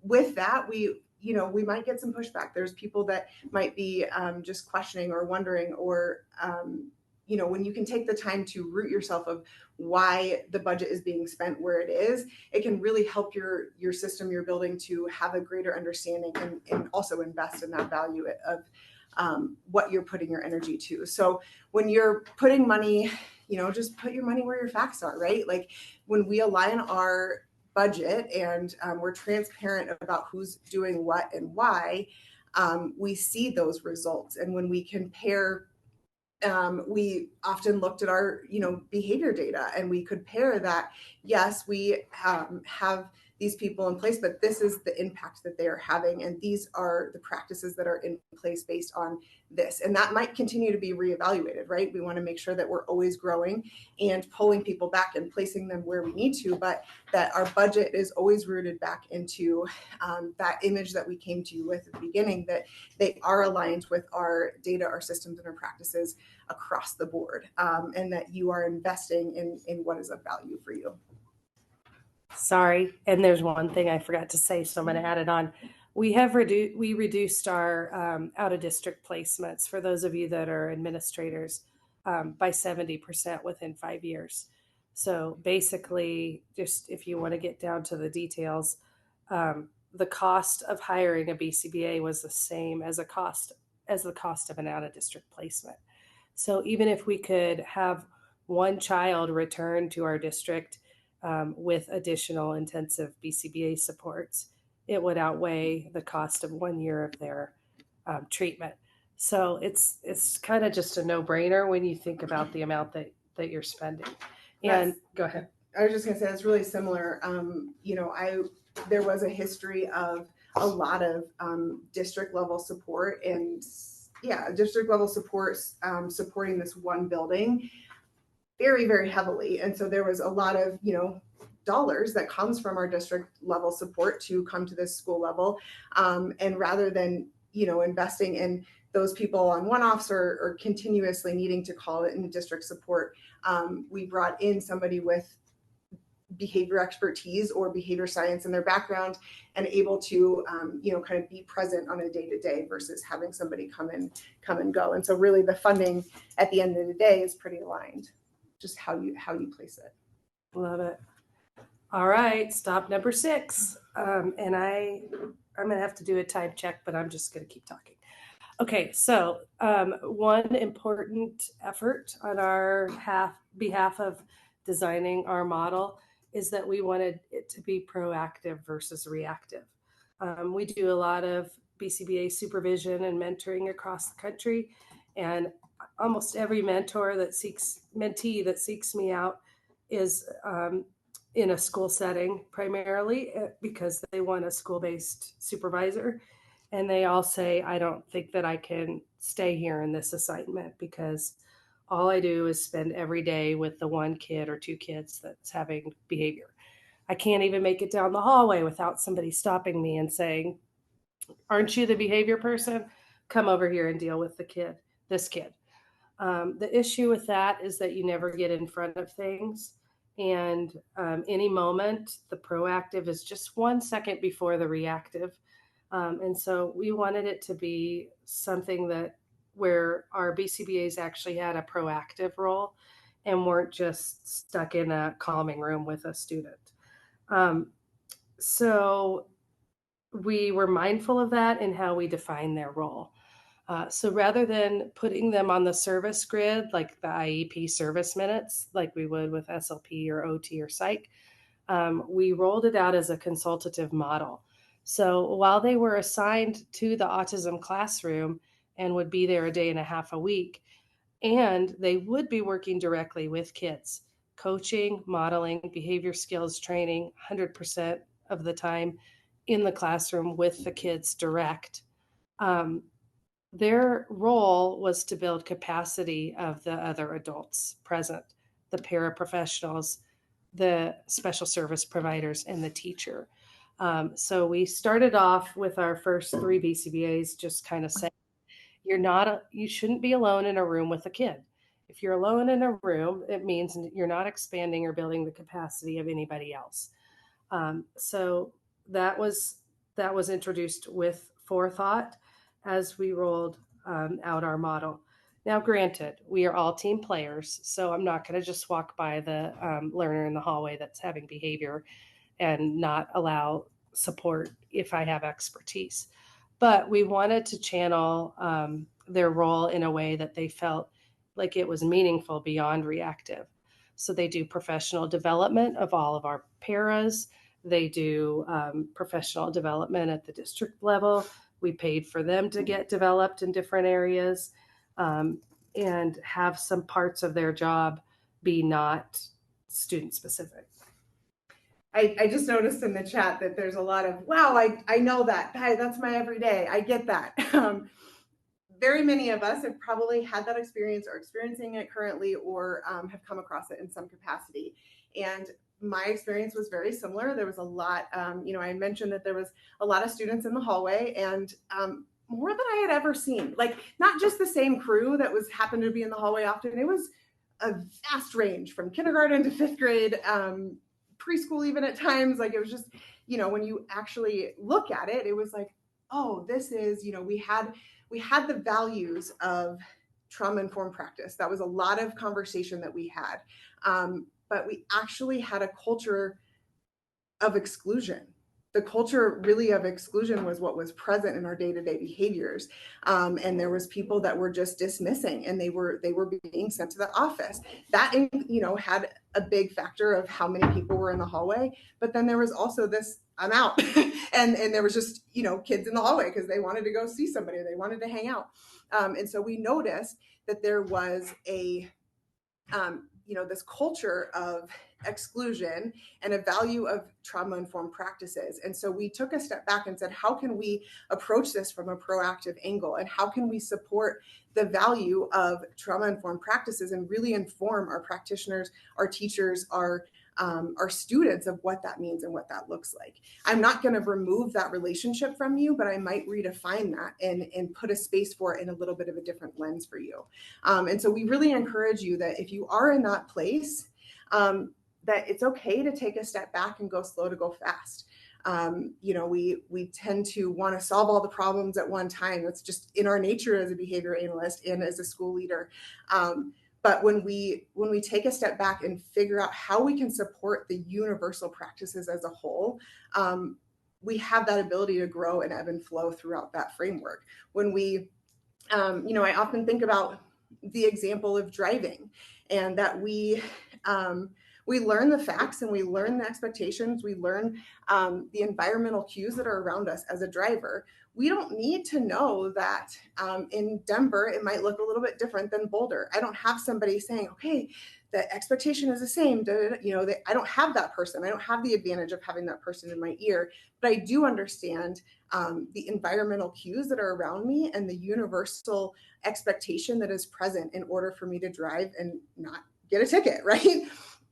with that, we might get some pushback. There's people that might be just questioning or wondering, or when you can take the time to root yourself of why the budget is being spent where it is, it can really help your system you're building to have a greater understanding, and also invest in that value of what you're putting your energy to. So when you're putting money, just put your money where your facts are, right? Like when we align our budget and we're transparent about who's doing what and why, we see those results. And when we compare, we often looked at our behavior data, and we could pair that. Yes, we have these people in place, but this is the impact that they are having, and these are the practices that are in place based on this. And that might continue to be reevaluated, right? We want to make sure that we're always growing and pulling people back and placing them where we need to, but that our budget is always rooted back into that image that we came to you with at the beginning, that they are aligned with our data, our systems, and our practices across the board, and that you are investing in what is of value for you. Sorry, and there's one thing I forgot to say, so I'm going to add it on. We reduced our out of district placements, for those of you that are administrators, by 70% within 5 years. So basically, just if you want to get down to the details, the cost of hiring a BCBA was the same as the cost of an out of district placement. So even if we could have one child return to our district with additional intensive BCBA supports, it would outweigh the cost of 1 year of their treatment. So it's kind of just a no-brainer when you think about the amount that you're spending. And go ahead. I was just going to say that's really similar. There was a history of a lot of district level support, and district level support supporting this one building very, very heavily. And so there was a lot of, dollars that comes from our district level support to come to this school level. And rather than, investing in those people on one-offs or continuously needing to call it in district support, we brought in somebody with behavior expertise or behavior science in their background, and able to kind of be present on a day-to-day versus having somebody come and go. And so really the funding at the end of the day is pretty aligned, just how you place it. Love it. All right, stop number 6. And I'm gonna have to do a time check, but I'm just gonna keep talking. Okay, so one important effort on our behalf of designing our model is that we wanted it to be proactive versus reactive. We do a lot of BCBA supervision and mentoring across the country, and almost every mentee that seeks me out is in a school setting primarily because they want a school-based supervisor, and they all say, I don't think that I can stay here in this assignment because all I do is spend every day with the one kid or two kids that's having behavior. I can't even make it down the hallway without somebody stopping me and saying, aren't you the behavior person? Come over here and deal with this kid. The issue with that is that you never get in front of things. And any moment, the proactive is just 1 second before the reactive. And so we wanted it to be something that where our BCBAs actually had a proactive role and weren't just stuck in a calming room with a student. Um, so we were mindful of that in how we define their role. So rather than putting them on the service grid, like the IEP service minutes, like we would with SLP or OT or psych, we rolled it out as a consultative model. So while they were assigned to the autism classroom and would be there a day and a half a week, and they would be working directly with kids, coaching, modeling, behavior skills training 100% of the time in the classroom with the kids direct. Um, their role was to build capacity of the other adults present, the paraprofessionals, the special service providers, and the teacher. So we started off with our first 3 BCBAs just kind of saying, you shouldn't be alone in a room with a kid. If you're alone in a room, it means you're not expanding or building the capacity of anybody else. So that was introduced with forethought as we rolled out our model. Now, granted, we are all team players, so I'm not going to just walk by the learner in the hallway that's having behavior and not allow support if I have expertise. But we wanted to channel their role in a way that they felt like it was meaningful beyond reactive. So they do professional development of all of our paras. They do professional development at the district level. We paid for them to get developed in different areas and have some parts of their job be not student specific. I just noticed in the chat that there's a lot of, wow, I know that. That's my everyday. I get that. Very many of us have probably had that experience or experiencing it currently or have come across it in some capacity. And my experience was very similar. There was a lot, I mentioned that there was a lot of students in the hallway and more than I had ever seen. Like not just the same crew that happened to be in the hallway often. It was a vast range from kindergarten to 5th grade, preschool even at times. Like it was just, when you actually look at it, it was like, oh, this is, we had the values of trauma-informed practice. That was a lot of conversation that we had. But we actually had a culture of exclusion. The culture really of exclusion was what was present in our day-to-day behaviors. And there was people that were just dismissing and they were being sent to the office. That, had a big factor of how many people were in the hallway. But then there was also this, I'm out. and there was just, kids in the hallway because they wanted to go see somebody, they wanted to hang out. And so we noticed that there was this culture of exclusion and a value of trauma-informed practices. And so we took a step back and said, how can we approach this from a proactive angle? And how can we support the value of trauma-informed practices and really inform our practitioners, our teachers, our students of what that means and what that looks like? I'm not going to remove that relationship from you, but I might redefine that and put a space for it in a little bit of a different lens for you. And so we really encourage you that if you are in that place, that it's okay to take a step back and go slow to go fast. We tend to want to solve all the problems at one time. That's just in our nature as a behavior analyst and as a school leader. But when we take a step back and figure out how we can support the universal practices as a whole, we have that ability to grow and ebb and flow throughout that framework. When we, I often think about the example of driving, and that we learn the facts and we learn the expectations, we learn the environmental cues that are around us as a driver. We don't need to know that in Denver it might look a little bit different than Boulder. I don't have somebody saying, okay, the expectation is the same. I don't have that person. I don't have the advantage of having that person in my ear, but I do understand the environmental cues that are around me and the universal expectation that is present in order for me to drive and not get a ticket, right?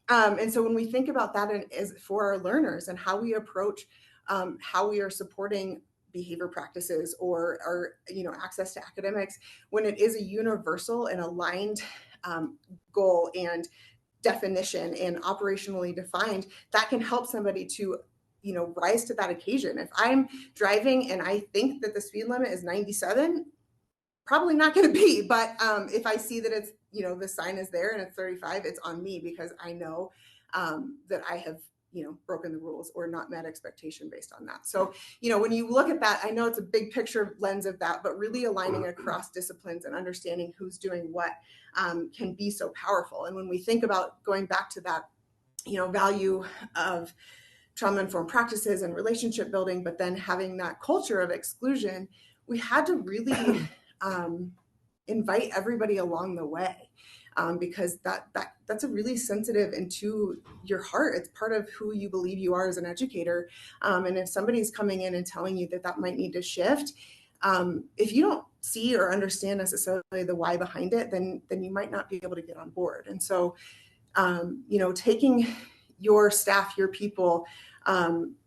And so when we think about that as for our learners and how we approach how we are supporting behavior practices or our access to academics, when it is a universal and aligned goal and definition and operationally defined, that can help somebody to rise to that occasion. If I'm driving and I think that the speed limit is 97, probably not going to be, but if I see that it's the sign is there and it's 35, it's on me because I know that I have broken the rules or not met expectation based on that. So when you look at that, I know it's a big picture lens of that, but really aligning across disciplines and understanding who's doing what can be so powerful. And when we think about going back to that value of trauma-informed practices and relationship building, but then having that culture of exclusion, we had to really invite everybody along the way, because that's a really sensitive and to your heart. It's part of who you believe you are as an educator. And if somebody's coming in and telling you that might need to shift, if you don't see or understand necessarily the why behind it, then you might not be able to get on board. And so, taking your staff, your people,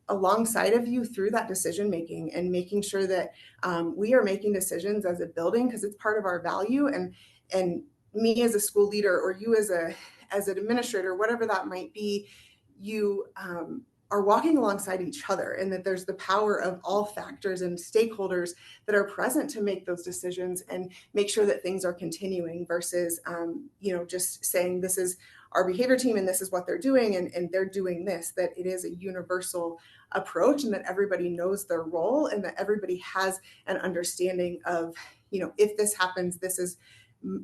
alongside of you through that decision making and making sure that we are making decisions as a building because it's part of our value, and me as a school leader or you as an administrator, whatever that might be, you are walking alongside each other, and that there's the power of all factors and stakeholders that are present to make those decisions and make sure that things are continuing versus just saying this is our behavior team and this is what they're doing and they're doing this, that it is a universal approach and that everybody knows their role and that everybody has an understanding of, if this happens, this is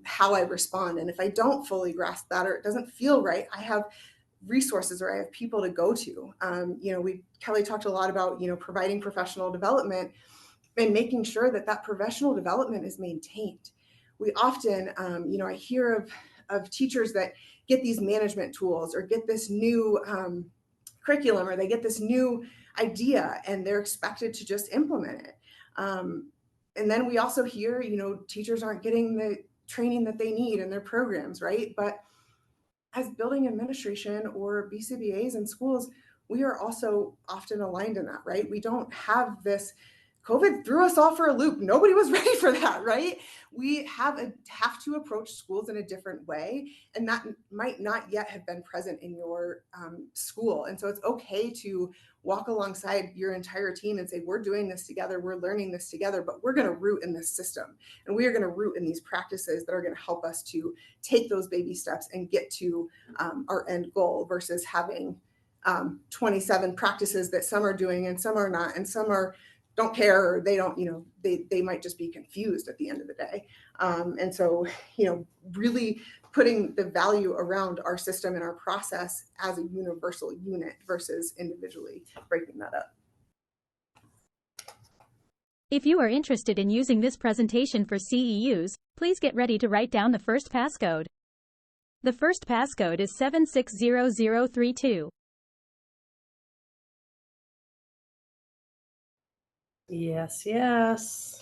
how I respond. And if I don't fully grasp that or it doesn't feel right, I have resources or I have people to go to. Kelly talked a lot about, providing professional development and making sure that professional development is maintained. We often, I hear of teachers that get these management tools or get this new curriculum or they get this new idea and they're expected to just implement it. And then we also hear, teachers aren't getting the training that they need in their programs, right? But as building administration or BCBAs in schools, we are also often aligned in that, right? We don't have this, COVID threw us all for a loop. Nobody was ready for that, right? We have to approach schools in a different way, and that might not yet have been present in your school. And so it's okay to walk alongside your entire team and say, we're doing this together, we're learning this together, but we're going to root in this system, and we are going to root in these practices that are going to help us to take those baby steps and get to our end goal versus having 27 practices that some are doing and some are not, and some don't care, or they don't, they might just be confused at the end of the day. And so, really putting the value around our system and our process as a universal unit versus individually breaking that up. If you are interested in using this presentation for CEUs, please get ready to write down the first passcode. The first passcode is 760032. Yes, yes.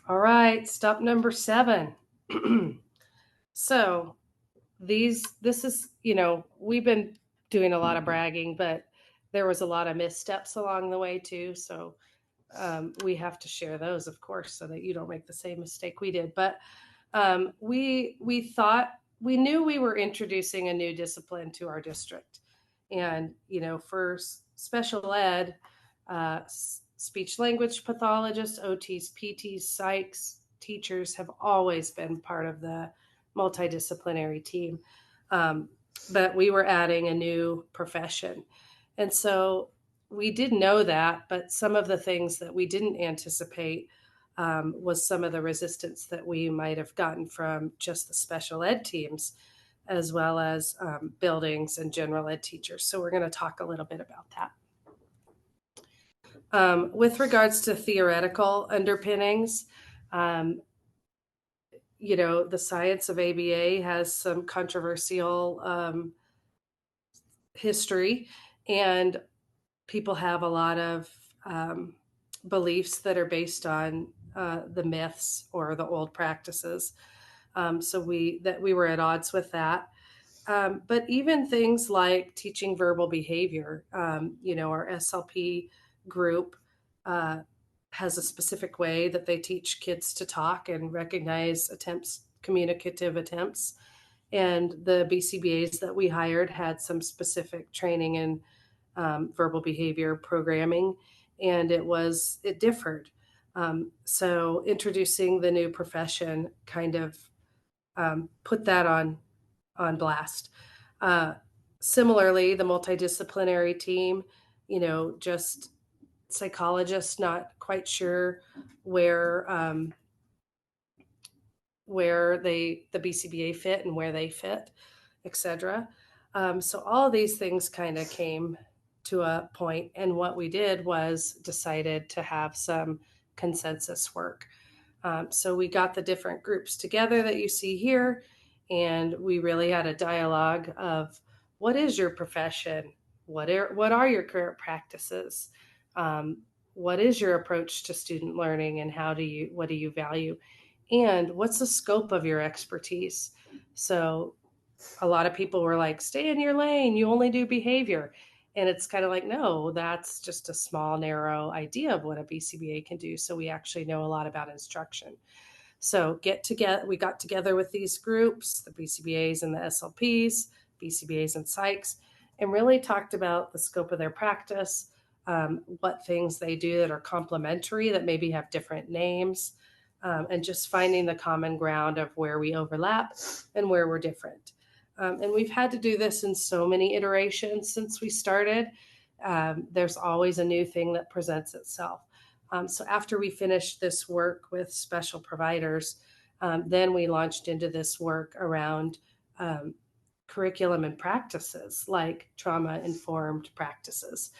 All right, step number 7. So this is, we've been doing a lot of bragging, but there was a lot of missteps along the way too. So we have to share those, of course, so that you don't make the same mistake we did. But we knew we were introducing a new discipline to our district. And, for special ed, speech language pathologists, OTs, PTs, psychs, teachers have always been part of the multidisciplinary team. But we were adding a new profession. And so we did know that, but some of the things that we didn't anticipate was some of the resistance that we might have gotten from just the special ed teams, as well as buildings and general ed teachers. So we're going to talk a little bit about that. With regards to theoretical underpinnings, the science of ABA has some controversial history, and people have a lot of beliefs that are based on the myths or the old practices. So we were at odds with that. But even things like teaching verbal behavior, our SLP group has a specific way that they teach kids to talk and recognize communicative attempts. And the BCBAs that we hired had some specific training in verbal behavior programming, and it differed. So introducing the new profession kind of put that on blast. Similarly, the multidisciplinary team, just psychologists not quite sure where the BCBA fit and where they fit, etc. So all of these things kind of came to a point, and what we did was decided to have some consensus work. So we got the different groups together that you see here, and we really had a dialogue of what is your profession? What are your current practices? What is your approach to student learning, and what do you value? And what's the scope of your expertise? So a lot of people were like, stay in your lane, you only do behavior. And it's kind of like, no, that's just a small, narrow idea of what a BCBA can do. So we actually know a lot about instruction. So we got together with these groups, the BCBAs and the SLPs, BCBAs and psychs, and really talked about the scope of their practice, what things they do that are complementary, that maybe have different names, and just finding the common ground of where we overlap and where we're different. And we've had to do this in so many iterations since we started. There's always a new thing that presents itself. So after we finished this work with special providers, then we launched into this work around curriculum and practices like trauma-informed practices.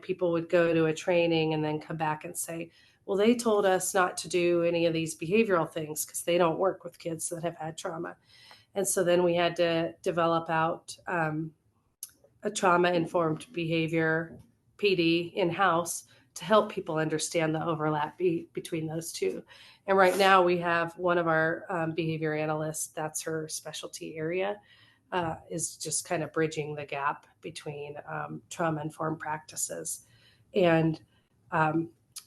People would go to a training and then come back and say, well, they told us not to do any of these behavioral things because they don't work with kids that have had trauma. And so then we had to develop out a trauma-informed behavior PD in-house to help people understand the overlap between those two. And right now we have one of our behavior analysts, that's her specialty area, is just kind of bridging the gap between trauma-informed practices and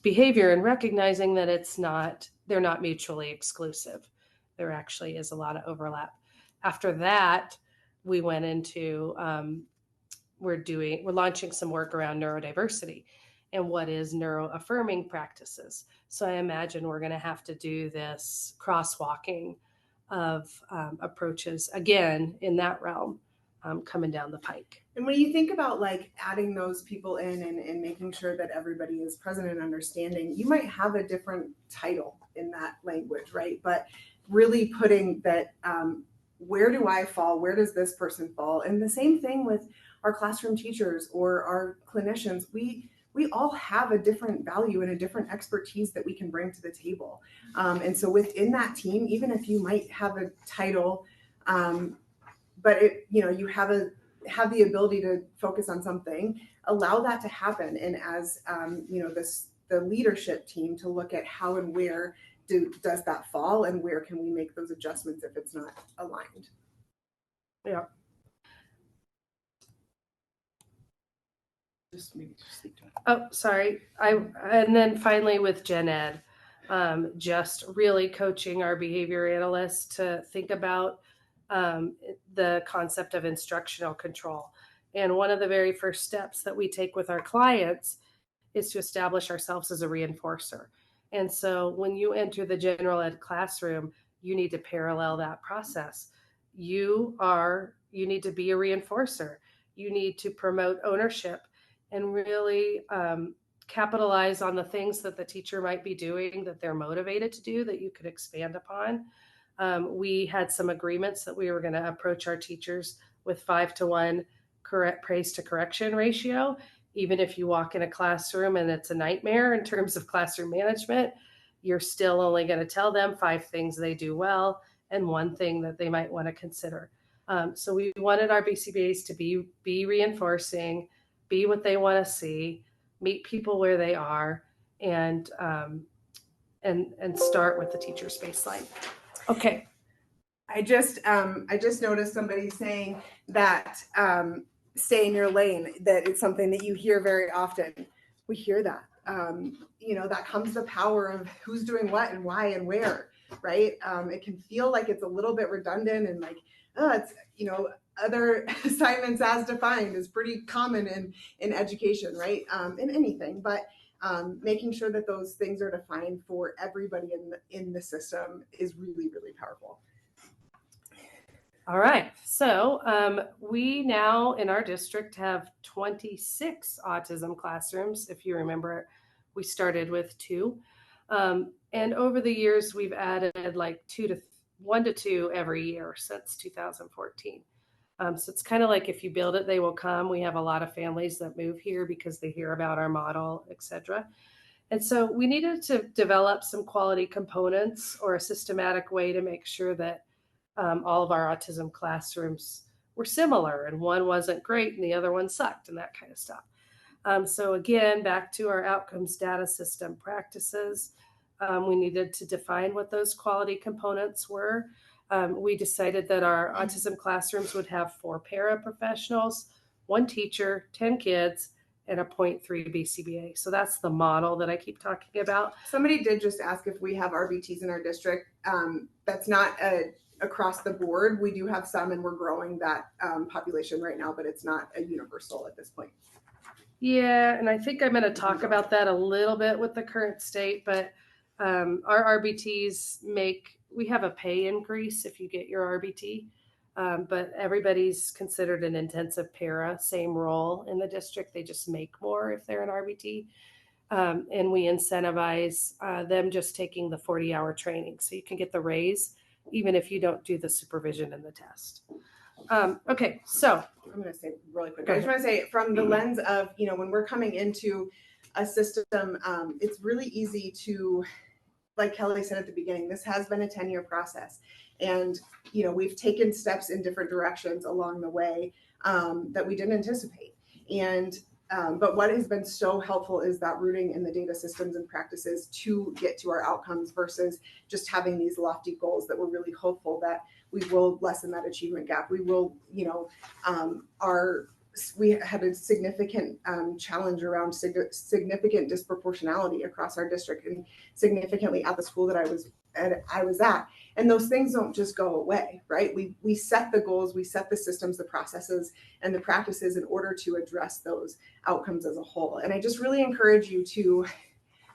behavior, and recognizing that they're not mutually exclusive. There actually is a lot of overlap. After that, we went into, we're launching some work around neurodiversity and what is neuroaffirming practices. So I imagine we're going to have to do this crosswalking of approaches again in that realm coming down the pike. And when you think about like adding those people in and making sure that everybody is present and understanding, you might have a different title in that language, right? But really putting that, where do I fall? Where does this person fall? And the same thing with our classroom teachers or our clinicians. We all have a different value and a different expertise that we can bring to the table. And so within that team, even if you might have a title, but you have the ability to focus on something, allow that to happen. And as the leadership team to look at how and where does that fall, and where can we make those adjustments if it's not aligned. Yeah. Just maybe speak to it. Oh, sorry. And then finally with Gen Ed, just really coaching our behavior analysts to think about the concept of instructional control. And one of the very first steps that we take with our clients is to establish ourselves as a reinforcer. And so when you enter the general ed classroom, you need to parallel that process. You need to be a reinforcer. You need to promote ownership and really capitalize on the things that the teacher might be doing that they're motivated to do that you could expand upon. We had some agreements that we were going to approach our teachers with 5-to-1 correct praise to correction ratio. Even if you walk in a classroom and it's a nightmare in terms of classroom management, you're still only going to tell them 5 things they do well and 1 thing that they might want to consider. So we wanted our BCBAs to be reinforcing, be what they want to see, meet people where they are, and start with the teacher's baseline. Okay. I just noticed somebody saying that stay in your lane, that it's something that you hear very often. We hear that. That comes the power of who's doing what and why and where, right? It can feel like it's a little bit redundant and like, it's, other assignments as defined is pretty common in education, right? In anything, but making sure that those things are defined for everybody in the system is really, really powerful. All right. So we now in our district have 26 autism classrooms. If you remember, we started with 2. And over the years, we've added like 1 to 2 every year since 2014. So it's kind of like if you build it, they will come. We have a lot of families that move here because they hear about our model, etc. And so we needed to develop some quality components or a systematic way to make sure that all of our autism classrooms were similar and one wasn't great and the other one sucked and that kind of stuff. So again, back to our outcomes data system practices, we needed to define what those quality components were. We decided that our autism classrooms would have 4 paraprofessionals, 1 teacher, 10 kids, and a 0.3 BCBA. So that's the model that I keep talking about. Somebody did just ask if we have RBTs in our district. That's not across the board. We do have some, and we're growing that population right now, but it's not a universal at this point. Yeah, and I think I'm going to talk about that a little bit with the current state, but our RBTs we have a pay increase if you get your RBT, but everybody's considered an intensive para, same role in the district. They just make more if they're an RBT. And we incentivize them just taking the 40-hour training. So you can get the raise even if you don't do the supervision and the test. Okay, so I'm going to say really quick. I just want to say from the lens of, when we're coming into a system, it's really easy to, like Kelly said at the beginning, this has been a 10-year process. And, we've taken steps in different directions along the way that we didn't anticipate. And but what has been so helpful is that rooting in the data systems and practices to get to our outcomes versus just having these lofty goals that we're really hopeful that we will lessen that achievement gap. We will, we had a significant challenge around significant disproportionality across our district and significantly at the school that I was at. And those things don't just go away, right? We set the goals, we set the systems, the processes, and the practices in order to address those outcomes as a whole. And I just really encourage you to,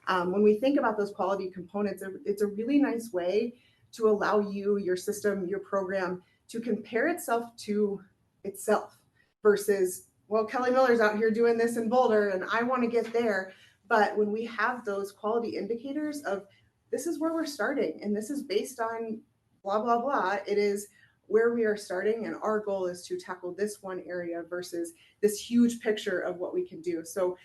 when we think about those quality components, it's a really nice way to allow you, your system, your program to compare itself to itself versus, well, Kelly Miller's out here doing this in Boulder and I want to get there. But when we have those quality indicators of this is where we're starting and this is based on blah, blah, blah, it is where we are starting and our goal is to tackle this one area versus this huge picture of what we can do. So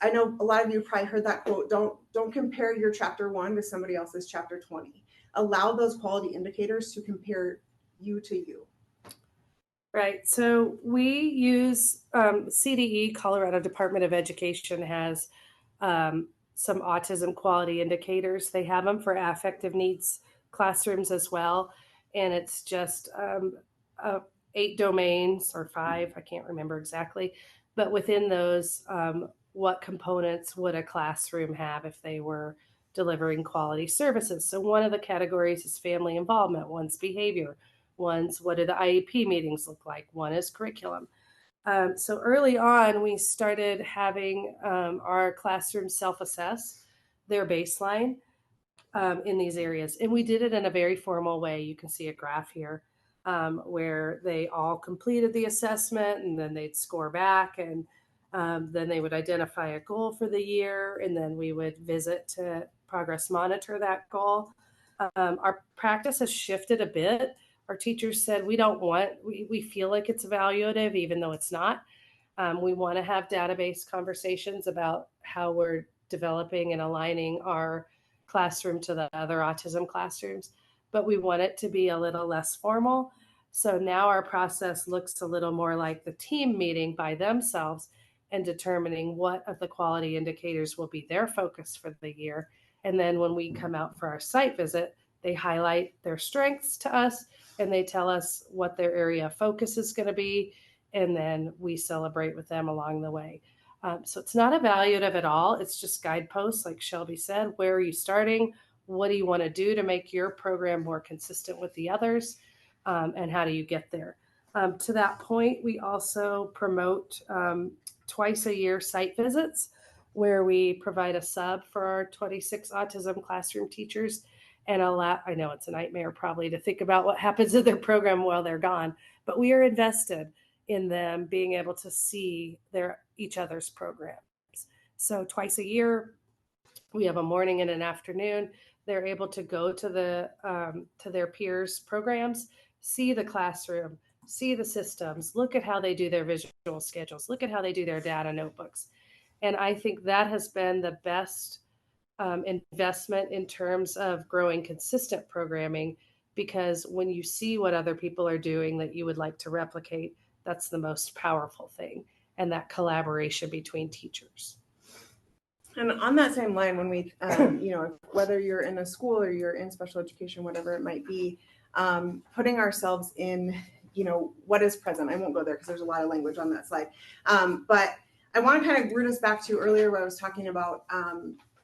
I know a lot of you probably heard that quote, don't compare your chapter 1 to somebody else's chapter 20. Allow those quality indicators to compare you to you. Right. So we use CDE, Colorado Department of Education, has some autism quality indicators. They have them for affective needs classrooms as well. And it's just 8 domains or 5, I can't remember exactly. But within those, what components would a classroom have if they were delivering quality services? So one of the categories is family involvement, one's behavior, one's what do the IEP meetings look like, one is curriculum. So early on, we started having our classrooms self-assess their baseline. in these areas. And we did it in a very formal way. You can see a graph here where they all completed the assessment, and then they'd score back, and then they would identify a goal for the year, and then we would visit to progress monitor that goal. Our practice has shifted a bit. Our teachers said we feel like it's evaluative, even though it's not. We want to have database conversations about how we're developing and aligning our classroom to the other autism classrooms, but we want it to be a little less formal. So now our process looks a little more like the team meeting by themselves and determining what of the quality indicators will be their focus for the year. And then when we come out for our site visit, they highlight their strengths to us and they tell us what their area of focus is going to be. And then we celebrate with them along the way. So it's not evaluative at all. It's just guideposts, like Shelby said. Where are you starting? What do you want to do to make your program more consistent with the others? And how do you get there? To that point, we also promote twice a year site visits where we provide a sub for our 26 autism classroom teachers and I know it's a nightmare probably to think about what happens in their program while they're gone, but we are invested in them being able to see each other's programs. So twice a year, we have a morning and an afternoon. They're able to go to their peers' programs, see the classroom, see the systems, look at how they do their visual schedules, look at how they do their data notebooks. And I think that has been the best investment in terms of growing consistent programming, because when you see what other people are doing that you would like to replicate, that's the most powerful thing, and that collaboration between teachers. And on that same line, when we, whether you're in a school or you're in special education, whatever it might be, putting ourselves in, what is present. I won't go there because there's a lot of language on that slide. But I want to kind of root us back to earlier where I was talking about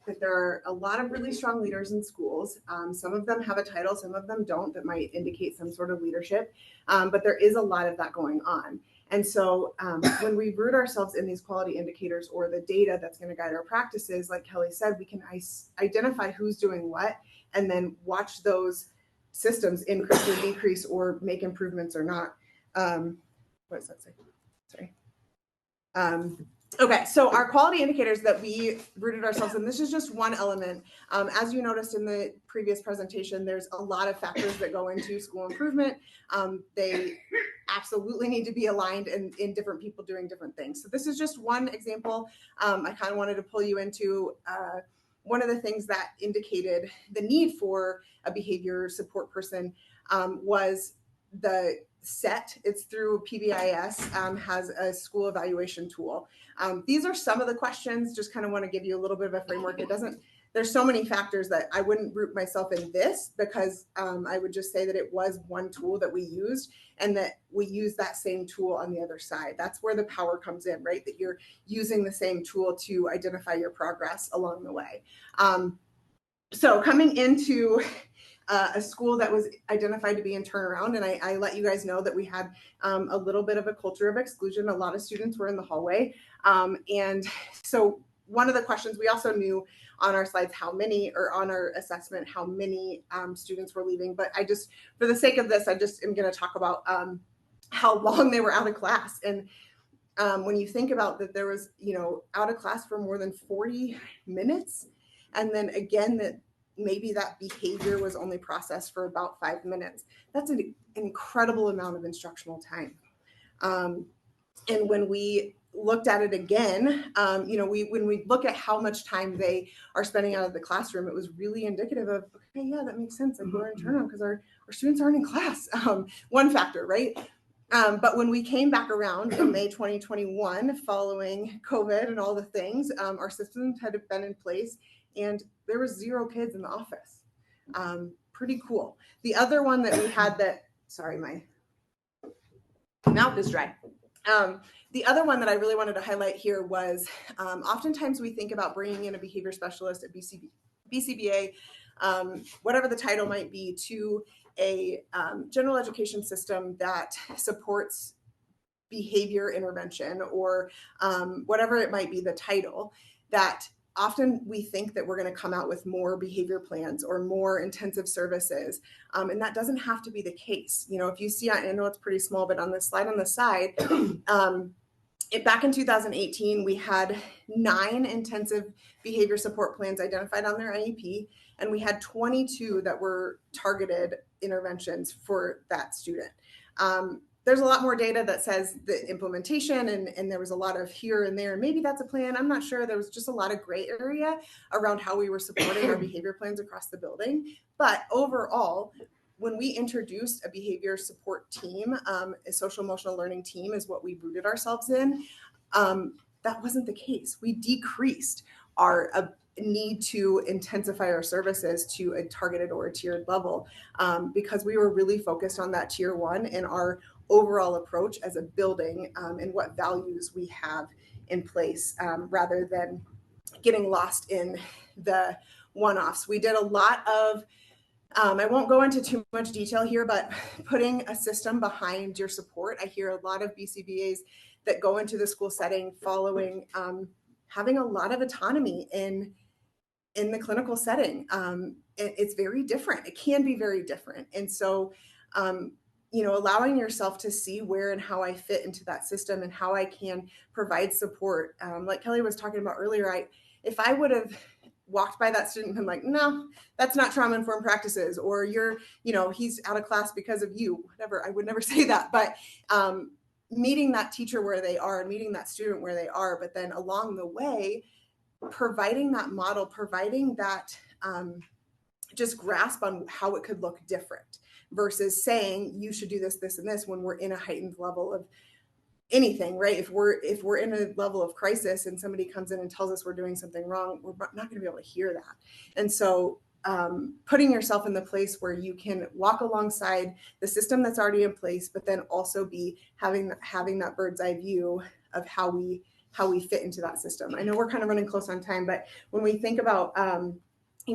that there are a lot of really strong leaders in schools. Some of them have a title, some of them don't, that might indicate some sort of leadership. But there is a lot of that going on. And so when we root ourselves in these quality indicators or the data that's going to guide our practices, like Kelly said, we can identify who's doing what and then watch those systems increase or decrease or make improvements or not. What does that say? Sorry. Okay, so our quality indicators that we rooted ourselves in, this is just one element. As you noticed in the previous presentation, there's a lot of factors that go into school improvement. They absolutely need to be aligned in different people doing different things. So this is just one example. I kind of wanted to pull you into one of the things that indicated the need for a behavior support person was the SET. It's through PBIS, has a school evaluation tool. These are some of the questions, just kind of want to give you a little bit of a framework. There's so many factors that I wouldn't group myself in this because I would just say that it was one tool that we used and that we use that same tool on the other side. That's where the power comes in, right? That you're using the same tool to identify your progress along the way. So coming into a school that was identified to be in turnaround, and I let you guys know that we had a little bit of a culture of exclusion. A lot of students were in the hallway. And so one of the questions we also knew on our slides on our assessment, how many students were leaving. But for the sake of this, I just am going to talk about how long they were out of class. And when you think about that, there was, out of class for more than 40 minutes. And then again, that maybe that behavior was only processed for about 5 minutes. That's an incredible amount of instructional time. And when we looked at it again, when we look at how much time they are spending out of the classroom, it was really indicative of, okay, yeah, that makes sense. Like we're in turnaround because our students aren't in class. One factor, right? But when we came back around in May 2021, following COVID and all the things, our systems had been in place and there was 0 kids in the office. Pretty cool. The other one that we had sorry, my mouth is dry. The other one that I really wanted to highlight here was oftentimes we think about bringing in a behavior specialist at BCBA, whatever the title might be, to a general education system that supports behavior intervention or whatever it might be, the title, that often we think that we're going to come out with more behavior plans or more intensive services. And that doesn't have to be the case. If you see, I know it's pretty small, but on the slide on the side, back in 2018, we had 9 intensive behavior support plans identified on their IEP, and we had 22 that were targeted interventions for that student. There's a lot more data that says the implementation and there was a lot of here and there. Maybe that's a plan. I'm not sure. There was just a lot of gray area around how we were supporting our behavior plans across the building. But overall, when we introduced a behavior support team, a social emotional learning team is what we rooted ourselves in. That wasn't the case. We decreased our need to intensify our services to a targeted or a tiered level because we were really focused on that tier 1 and our overall approach as a building and what values we have in place rather than getting lost in the one-offs. We did a lot of I won't go into too much detail here, but putting a system behind your support. I hear a lot of BCBAs that go into the school setting following having a lot of autonomy in the clinical setting. It's very different. It can be very different. And so, allowing yourself to see where and how I fit into that system and how I can provide support. Like Kelly was talking about earlier, if I would have walked by that student and been like, no, that's not trauma-informed practices, or he's out of class because of you, whatever, I would never say that. But meeting that teacher where they are and meeting that student where they are, but then along the way, providing that model, providing that just grasp on how it could look different versus saying you should do this, this, and this when we're in a heightened level of anything, right? If we're in a level of crisis and somebody comes in and tells us we're doing something wrong, we're not going to be able to hear that. And so putting yourself in the place where you can walk alongside the system that's already in place, but then also be having that bird's eye view of how we fit into that system. I know we're kind of running close on time, but when we think about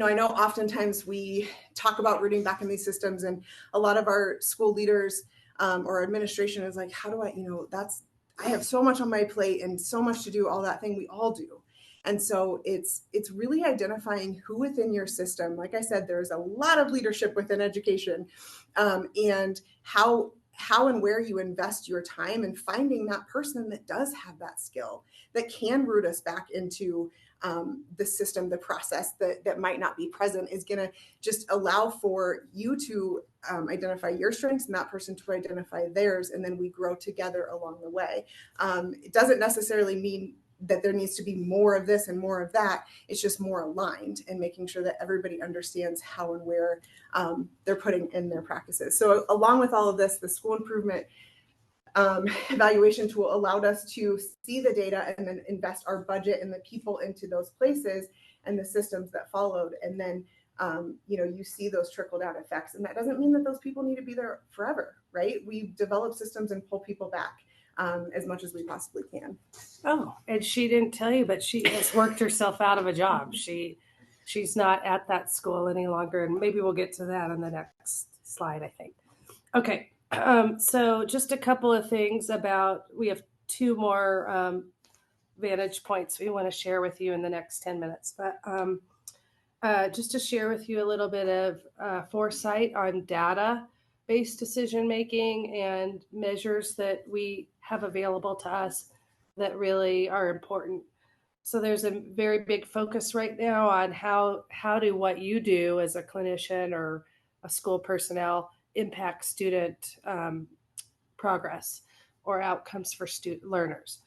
I know oftentimes we talk about rooting back in these systems, and a lot of our school leaders or administration is like, how do I have so much on my plate and so much to do, all that thing we all do. And so it's really identifying who within your system, like I said, there's a lot of leadership within education, and how and where you invest your time and finding that person that does have that skill that can root us back into the system, the process that might not be present is going to just allow for you to identify your strengths and that person to identify theirs, and then we grow together along the way. It doesn't necessarily mean that there needs to be more of this and more of that. It's just more aligned and making sure that everybody understands how and where they're putting in their practices. So along with all of this, the school improvement evaluation tool allowed us to see the data and then invest our budget and the people into those places and the systems that followed. And then, you see those trickle down effects. And that doesn't mean that those people need to be there forever, right? We develop systems and pull people back as much as we possibly can. Oh, and she didn't tell you, but she has worked herself out of a job. She's not at that school any longer. And maybe we'll get to that on the next slide, I think. Okay. So just a couple of things we have 2 more vantage points we want to share with you in the next 10 minutes. But just to share with you a little bit of foresight on data-based decision-making and measures that we have available to us that really are important. So there's a very big focus right now on how do what you do as a clinician or a school personnel impact student progress or outcomes for student learners.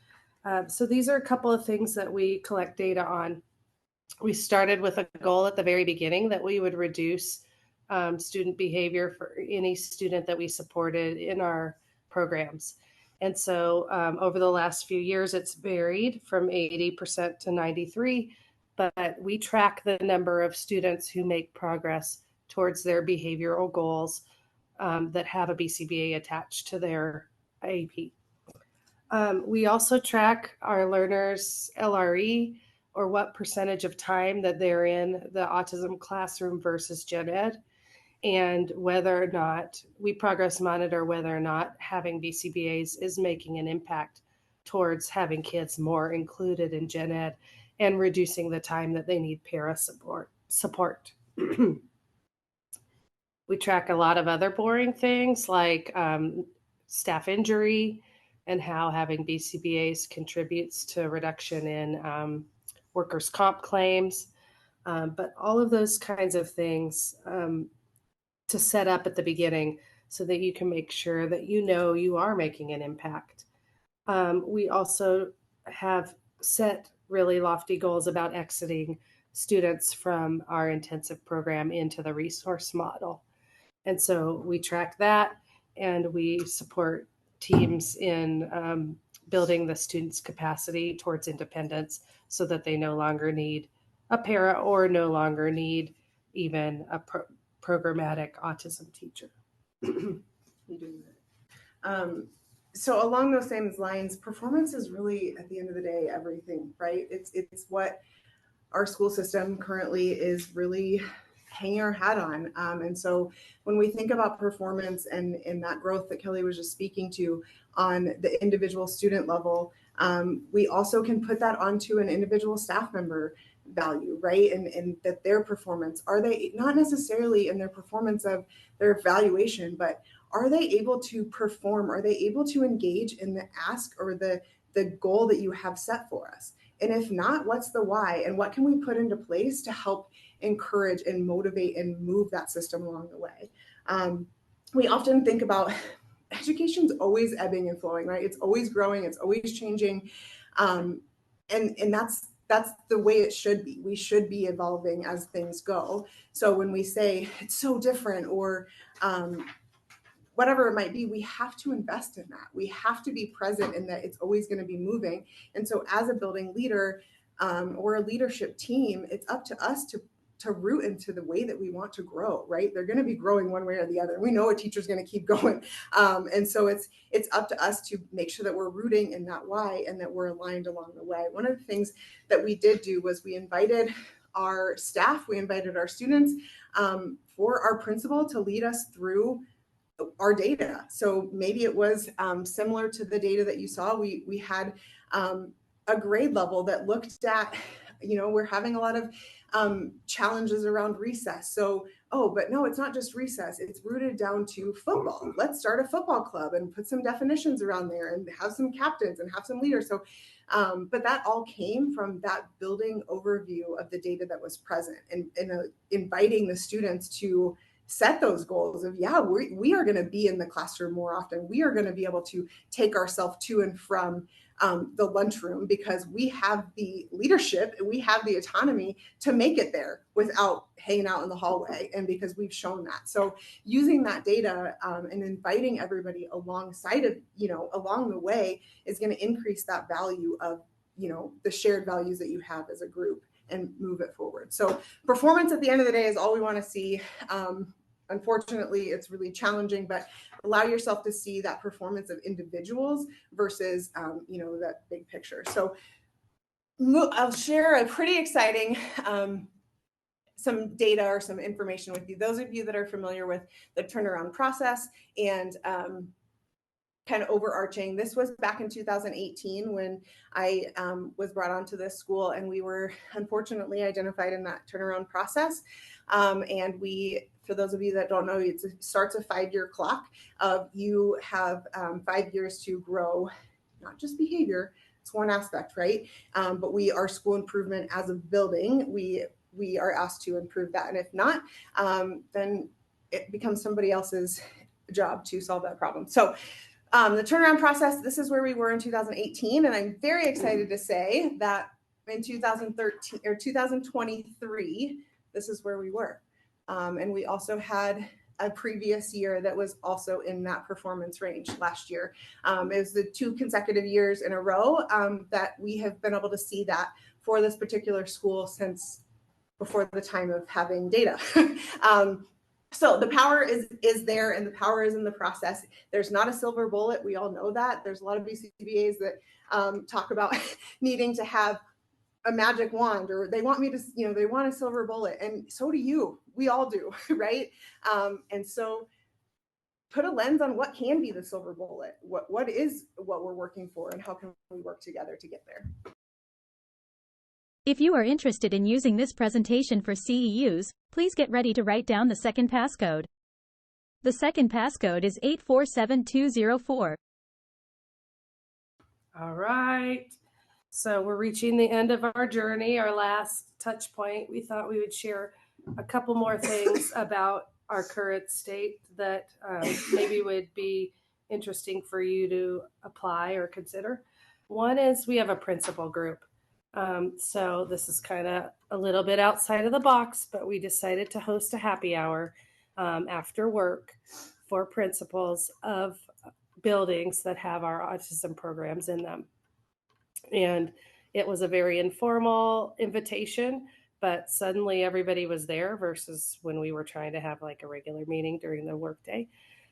So these are a couple of things that we collect data on. We started with a goal at the very beginning that we would reduce student behavior for any student that we supported in our programs. And so over the last few years, it's varied from 80% to 93%, but we track the number of students who make progress towards their behavioral goals that have a BCBA attached to their IEP. We also track our learners' LRE, or what percentage of time that they're in the autism classroom versus gen ed, and whether or not we progress monitor whether or not having BCBAs is making an impact towards having kids more included in gen ed and reducing the time that they need para support. We track a lot of other boring things like staff injury and how having BCBAs contributes to reduction in workers' comp claims. But all of those kinds of things to set up at the beginning so that you can make sure that you know you are making an impact. We also have set really lofty goals about exiting students from our intensive program into the resource model. And so we track that and we support teams in building the students' capacity towards independence so that they no longer need a para or no longer need even a programmatic autism teacher. So along those same lines, performance is really, at the end of the day, everything, right? It's what our school system currently is really hanging our hat on. And so when we think about performance and that growth that Kelly was just speaking to on the individual student level, we also can put that onto an individual staff member value, right? And that their performance, are they not necessarily in their performance of their evaluation, but are they able to perform? Are they able to engage in the ask or the goal that you have set for us? And if not, what's the why? And what can we put into place to help encourage and motivate and move that system along the way? We often think about education's always ebbing and flowing, right? It's always growing, it's always changing. And that's the way it should be. We should be evolving as things go. So when we say it's so different or whatever it might be, we have to invest in that. We have to be present in that it's always going to be moving. And so as a building leader or a leadership team, it's up to us to root into the way that we want to grow, right? They're going to be growing one way or the other. We know a teacher's going to keep going. And so it's up to us to make sure that we're rooting in that why and that we're aligned along the way. One of the things that we did do was we invited our staff, we invited our students for our principal to lead us through our data. So maybe it was similar to the data that you saw. We had a grade level that looked at, we're having a lot of challenges around recess. So, but no, it's not just recess. It's rooted down to football. Let's start a football club and put some definitions around there and have some captains and have some leaders. So, but that all came from that building overview of the data that was present and inviting the students to set those goals of, we are going to be in the classroom more often. We are going to be able to take ourselves to and from the lunchroom because we have the leadership, we have the autonomy to make it there without hanging out in the hallway, and because we've shown that. So using that data and inviting everybody alongside of, along the way is going to increase that value of, the shared values that you have as a group and move it forward. So performance at the end of the day is all we want to see. Unfortunately, it's really challenging, but allow yourself to see that performance of individuals versus, that big picture. So I'll share a pretty exciting some data or some information with you. Those of you that are familiar with the turnaround process and kind of overarching, this was back in 2018 when I was brought onto this school, and we were unfortunately identified in that turnaround process. And for those of you that don't know, it starts a 5-year clock of you have 5 years to grow, not just behavior, it's one aspect, right? But we are school improvement as a building. We are asked to improve that. And if not, then it becomes somebody else's job to solve that problem. So the turnaround process, this is where we were in 2018. And I'm very excited to say that in 2013 or 2023, this is where we were. And we also had a previous year that was also in that performance range last year. It was the 2 consecutive years in a row that we have been able to see that for this particular school since before the time of having data. So the power is there, and the power is in the process. There's not a silver bullet. We all know that. There's a lot of BCBAs that talk about needing to have a magic wand, or they want me to, they want a silver bullet, and so do you. We all do, right? And so put a lens on what can be the silver bullet. What is what we're working for, and how can we work together to get there? If you are interested in using this presentation for CEUs, please get ready to write down the second passcode. The second passcode is 847204. All right. So we're reaching the end of our journey, our last touch point. We thought we would share a couple more things about our current state that maybe would be interesting for you to apply or consider. One is we have a principal group. So this is kind of a little bit outside of the box, but we decided to host a happy hour after work for principals of buildings that have our autism programs in them. And it was a very informal invitation, but suddenly everybody was there versus when we were trying to have like a regular meeting during the workday.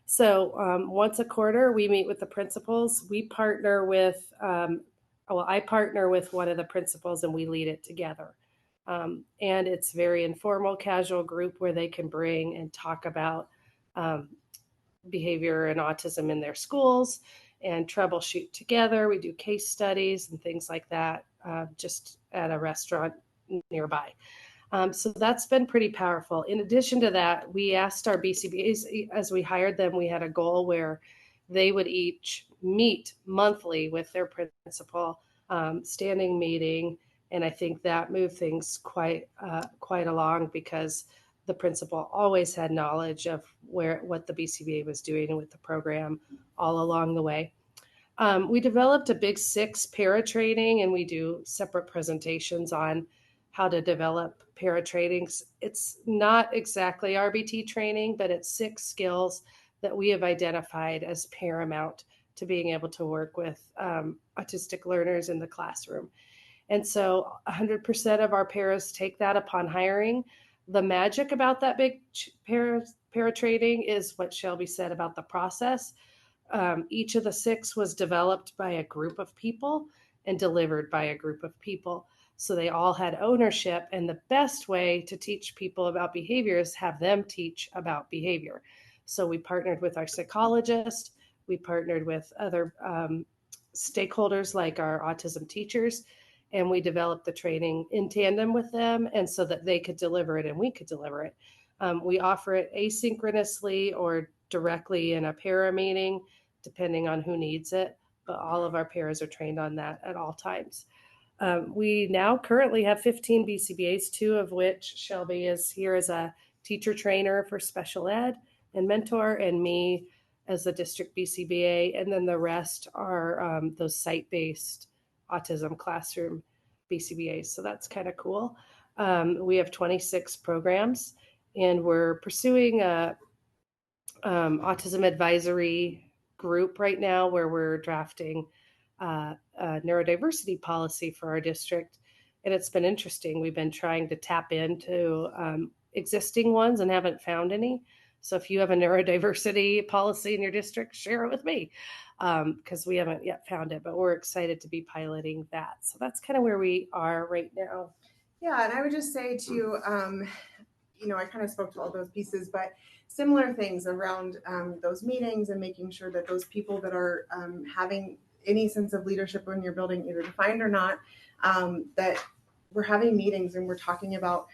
So once a quarter, we meet with the principals. We partner with, I partner with one of the principals and we lead it together. And it's very informal, casual group where they can bring and talk about behavior and autism in their schools and troubleshoot together. We do case studies and things like that just at a restaurant nearby. So that's been pretty powerful. In addition to that, we asked our BCBAs, as we hired them, we had a goal where they would each meet monthly with their principal, standing meeting. And I think that moved things quite along because the principal always had knowledge of what the BCBA was doing with the program all along the way. We developed a Big Six para training, and we do separate presentations on how to develop para trainings. It's not exactly RBT training, but it's 6 skills that we have identified as paramount to being able to work with autistic learners in the classroom. And so 100% of our paras take that upon hiring. The magic about that big para training is what Shelby said about the process. Each of the 6 was developed by a group of people and delivered by a group of people. So they all had ownership, and the best way to teach people about behavior is have them teach about behavior. So we partnered with our psychologist, we partnered with other stakeholders like our autism teachers, and we developed the training in tandem with them, and so that they could deliver it and we could deliver it. We offer it asynchronously or directly in a para meeting, depending on who needs it, but all of our paras are trained on that at all times. We now currently have 15 BCBAs, 2 of which Shelby is here as a teacher trainer for special ed and mentor, and me as the district BCBA, and then the rest are those site-based autism classroom BCBAs. So that's kind of cool. We have 26 programs, and we're pursuing a autism advisory group right now where we're drafting a neurodiversity policy for our district. And it's been interesting. We've been trying to tap into existing ones and haven't found any. So if you have a neurodiversity policy in your district, share it with me because we haven't yet found it, but we're excited to be piloting that. So that's kind of where we are right now. Yeah, and I would just say too, I kind of spoke to all those pieces, but similar things around those meetings and making sure that those people that are having any sense of leadership in your building, either defined or not, that we're having meetings and we're talking about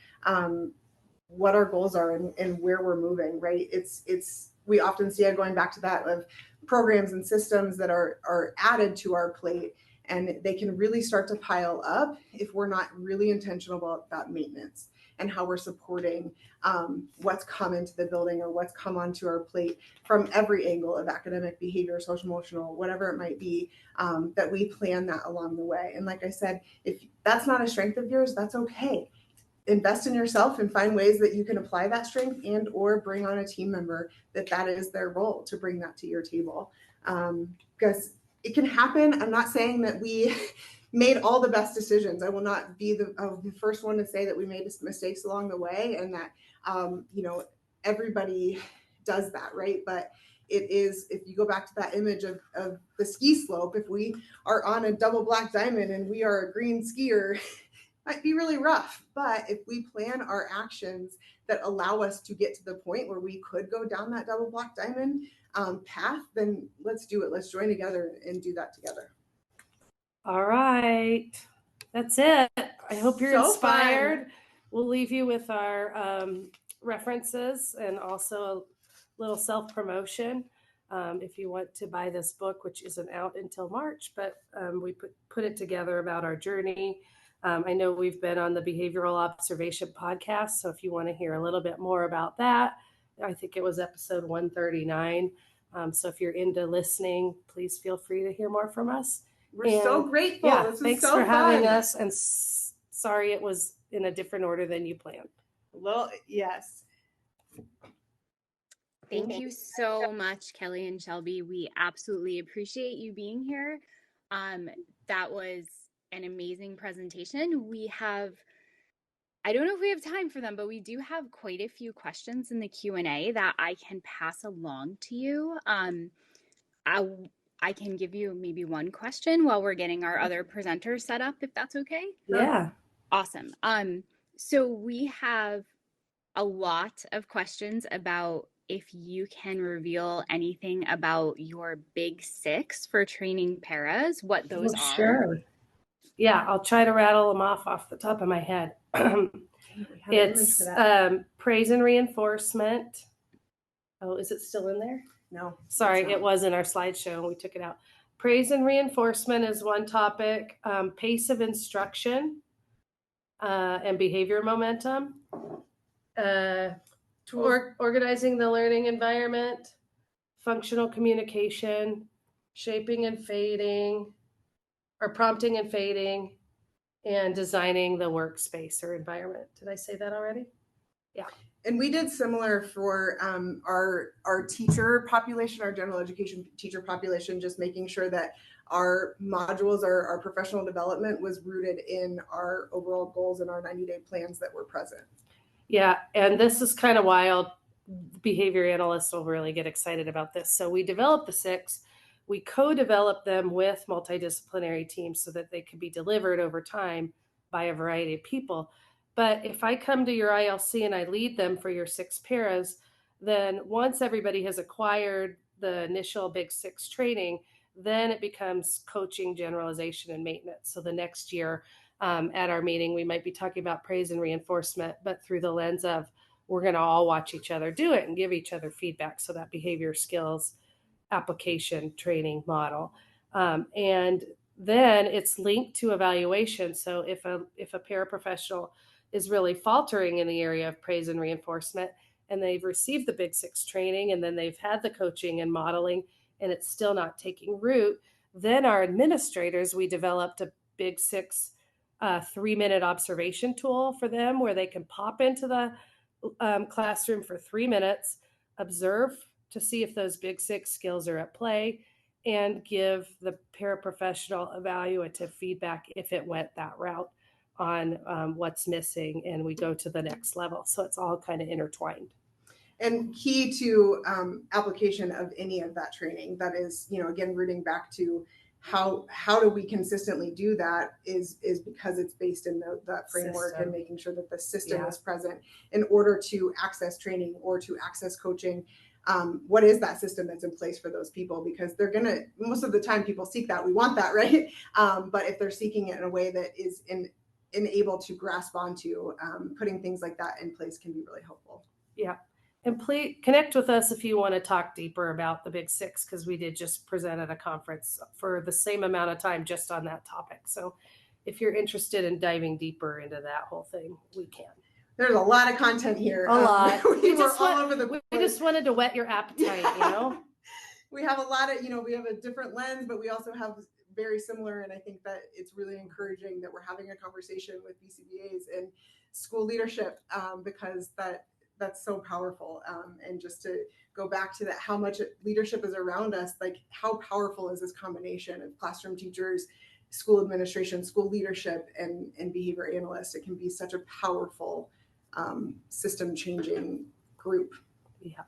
what our goals are and where we're moving, right? We often see it going back to that of programs and systems that are added to our plate, and they can really start to pile up if we're not really intentional about maintenance and how we're supporting what's come into the building or what's come onto our plate from every angle of academic, behavior, social, emotional, whatever it might be, that we plan that along the way. And like I said, if that's not a strength of yours, that's okay. Invest in yourself and find ways that you can apply that strength and or bring on a team member that is their role to bring that to your table. Because it can happen. I'm not saying that we made all the best decisions. I will not be the first one to say that we made mistakes along the way and that, everybody does that, right? But it is, if you go back to that image of the ski slope, if we are on a double black diamond and we are a green skier, might be really rough. But if we plan our actions that allow us to get to the point where we could go down that double black diamond path, then let's do it. Let's join together and do that together. All right. That's it. I hope you're So inspired. fun. We'll leave you with our references and also a little self-promotion. If you want to buy this book, which isn't out until March, but we put it together about our journey. I know we've been on the Behavioral Observation podcast, so if you want to hear a little bit more about that, I think it was episode 139. So if you're into listening, please feel free to hear more from us. We're so grateful. Yeah, This was thanks so for fun. having us, and sorry it was in a different order than you planned. Well, yes. Thank you so much, Kelly and Shelby. We absolutely appreciate you being here. That was an amazing presentation. I don't know if we have time for them, but we do have quite a few questions in the Q&A that I can pass along to you. I can give you maybe one question while we're getting our other presenters set up, if that's okay. Yeah. Awesome. So we have a lot of questions about if you can reveal anything about your big six for training paras, what those are. Sure. Yeah, I'll try to rattle them off the top of my head. It's praise and reinforcement. Oh, is it still in there? No. Sorry, it was in our slideshow and we took it out. Praise and reinforcement is one topic. Pace of instruction and behavior momentum. Organizing the learning environment. Functional communication. Shaping and fading. Or prompting and fading. And designing the workspace or environment. Did I say that already? Yeah. And we did similar for our teacher population, our general education teacher population, just making sure that our modules, our professional development was rooted in our overall goals and our 90-day plans that were present. Yeah, and this is kind of wild. Behavior analysts will really get excited about this. So we developed the six. We co-developed them with multidisciplinary teams so that they could be delivered over time by a variety of people. But if I come to your ILC and I lead them for your six paras, then once everybody has acquired the initial big six training, then it becomes coaching, generalization, and maintenance. So the next year at our meeting, we might be talking about praise and reinforcement, but through the lens of we're going to all watch each other do it and give each other feedback. So that behavior skills application training model. And then it's linked to evaluation. So if a paraprofessional is really faltering in the area of praise and reinforcement, and they've received the big six training, and then they've had the coaching and modeling, and it's still not taking root, then our administrators, we developed a big six 3-minute observation tool for them where they can pop into the classroom for 3 minutes, observe to see if those big six skills are at play, and give the paraprofessional evaluative feedback if it went that route on what's missing, and we go to the next level. So it's all kind of intertwined. And key to application of any of that training, that is, again, rooting back to how do we consistently do that is because it's based in that framework system. And making sure that the system is present in order to access training or to access coaching. What is that system that's in place for those people? Because they're most of the time people seek that. We want that, right? But if they're seeking it in a way that is able to grasp onto, putting things like that in place can be really helpful. Yeah. And please connect with us if you want to talk deeper about the big six, because we did just present at a conference for the same amount of time just on that topic. So if you're interested in diving deeper into that whole thing, we can. There's a lot of content here. A lot. We were all over the place. We just wanted to whet your appetite, We have a lot of, we have a different lens, but we also have very similar. And I think that it's really encouraging that we're having a conversation with BCBAs and school leadership because that's so powerful. And just to go back to that, how much leadership is around us, like how powerful is this combination of classroom teachers, school administration, school leadership, and behavior analysts? It can be such a powerful system changing group. Yeah.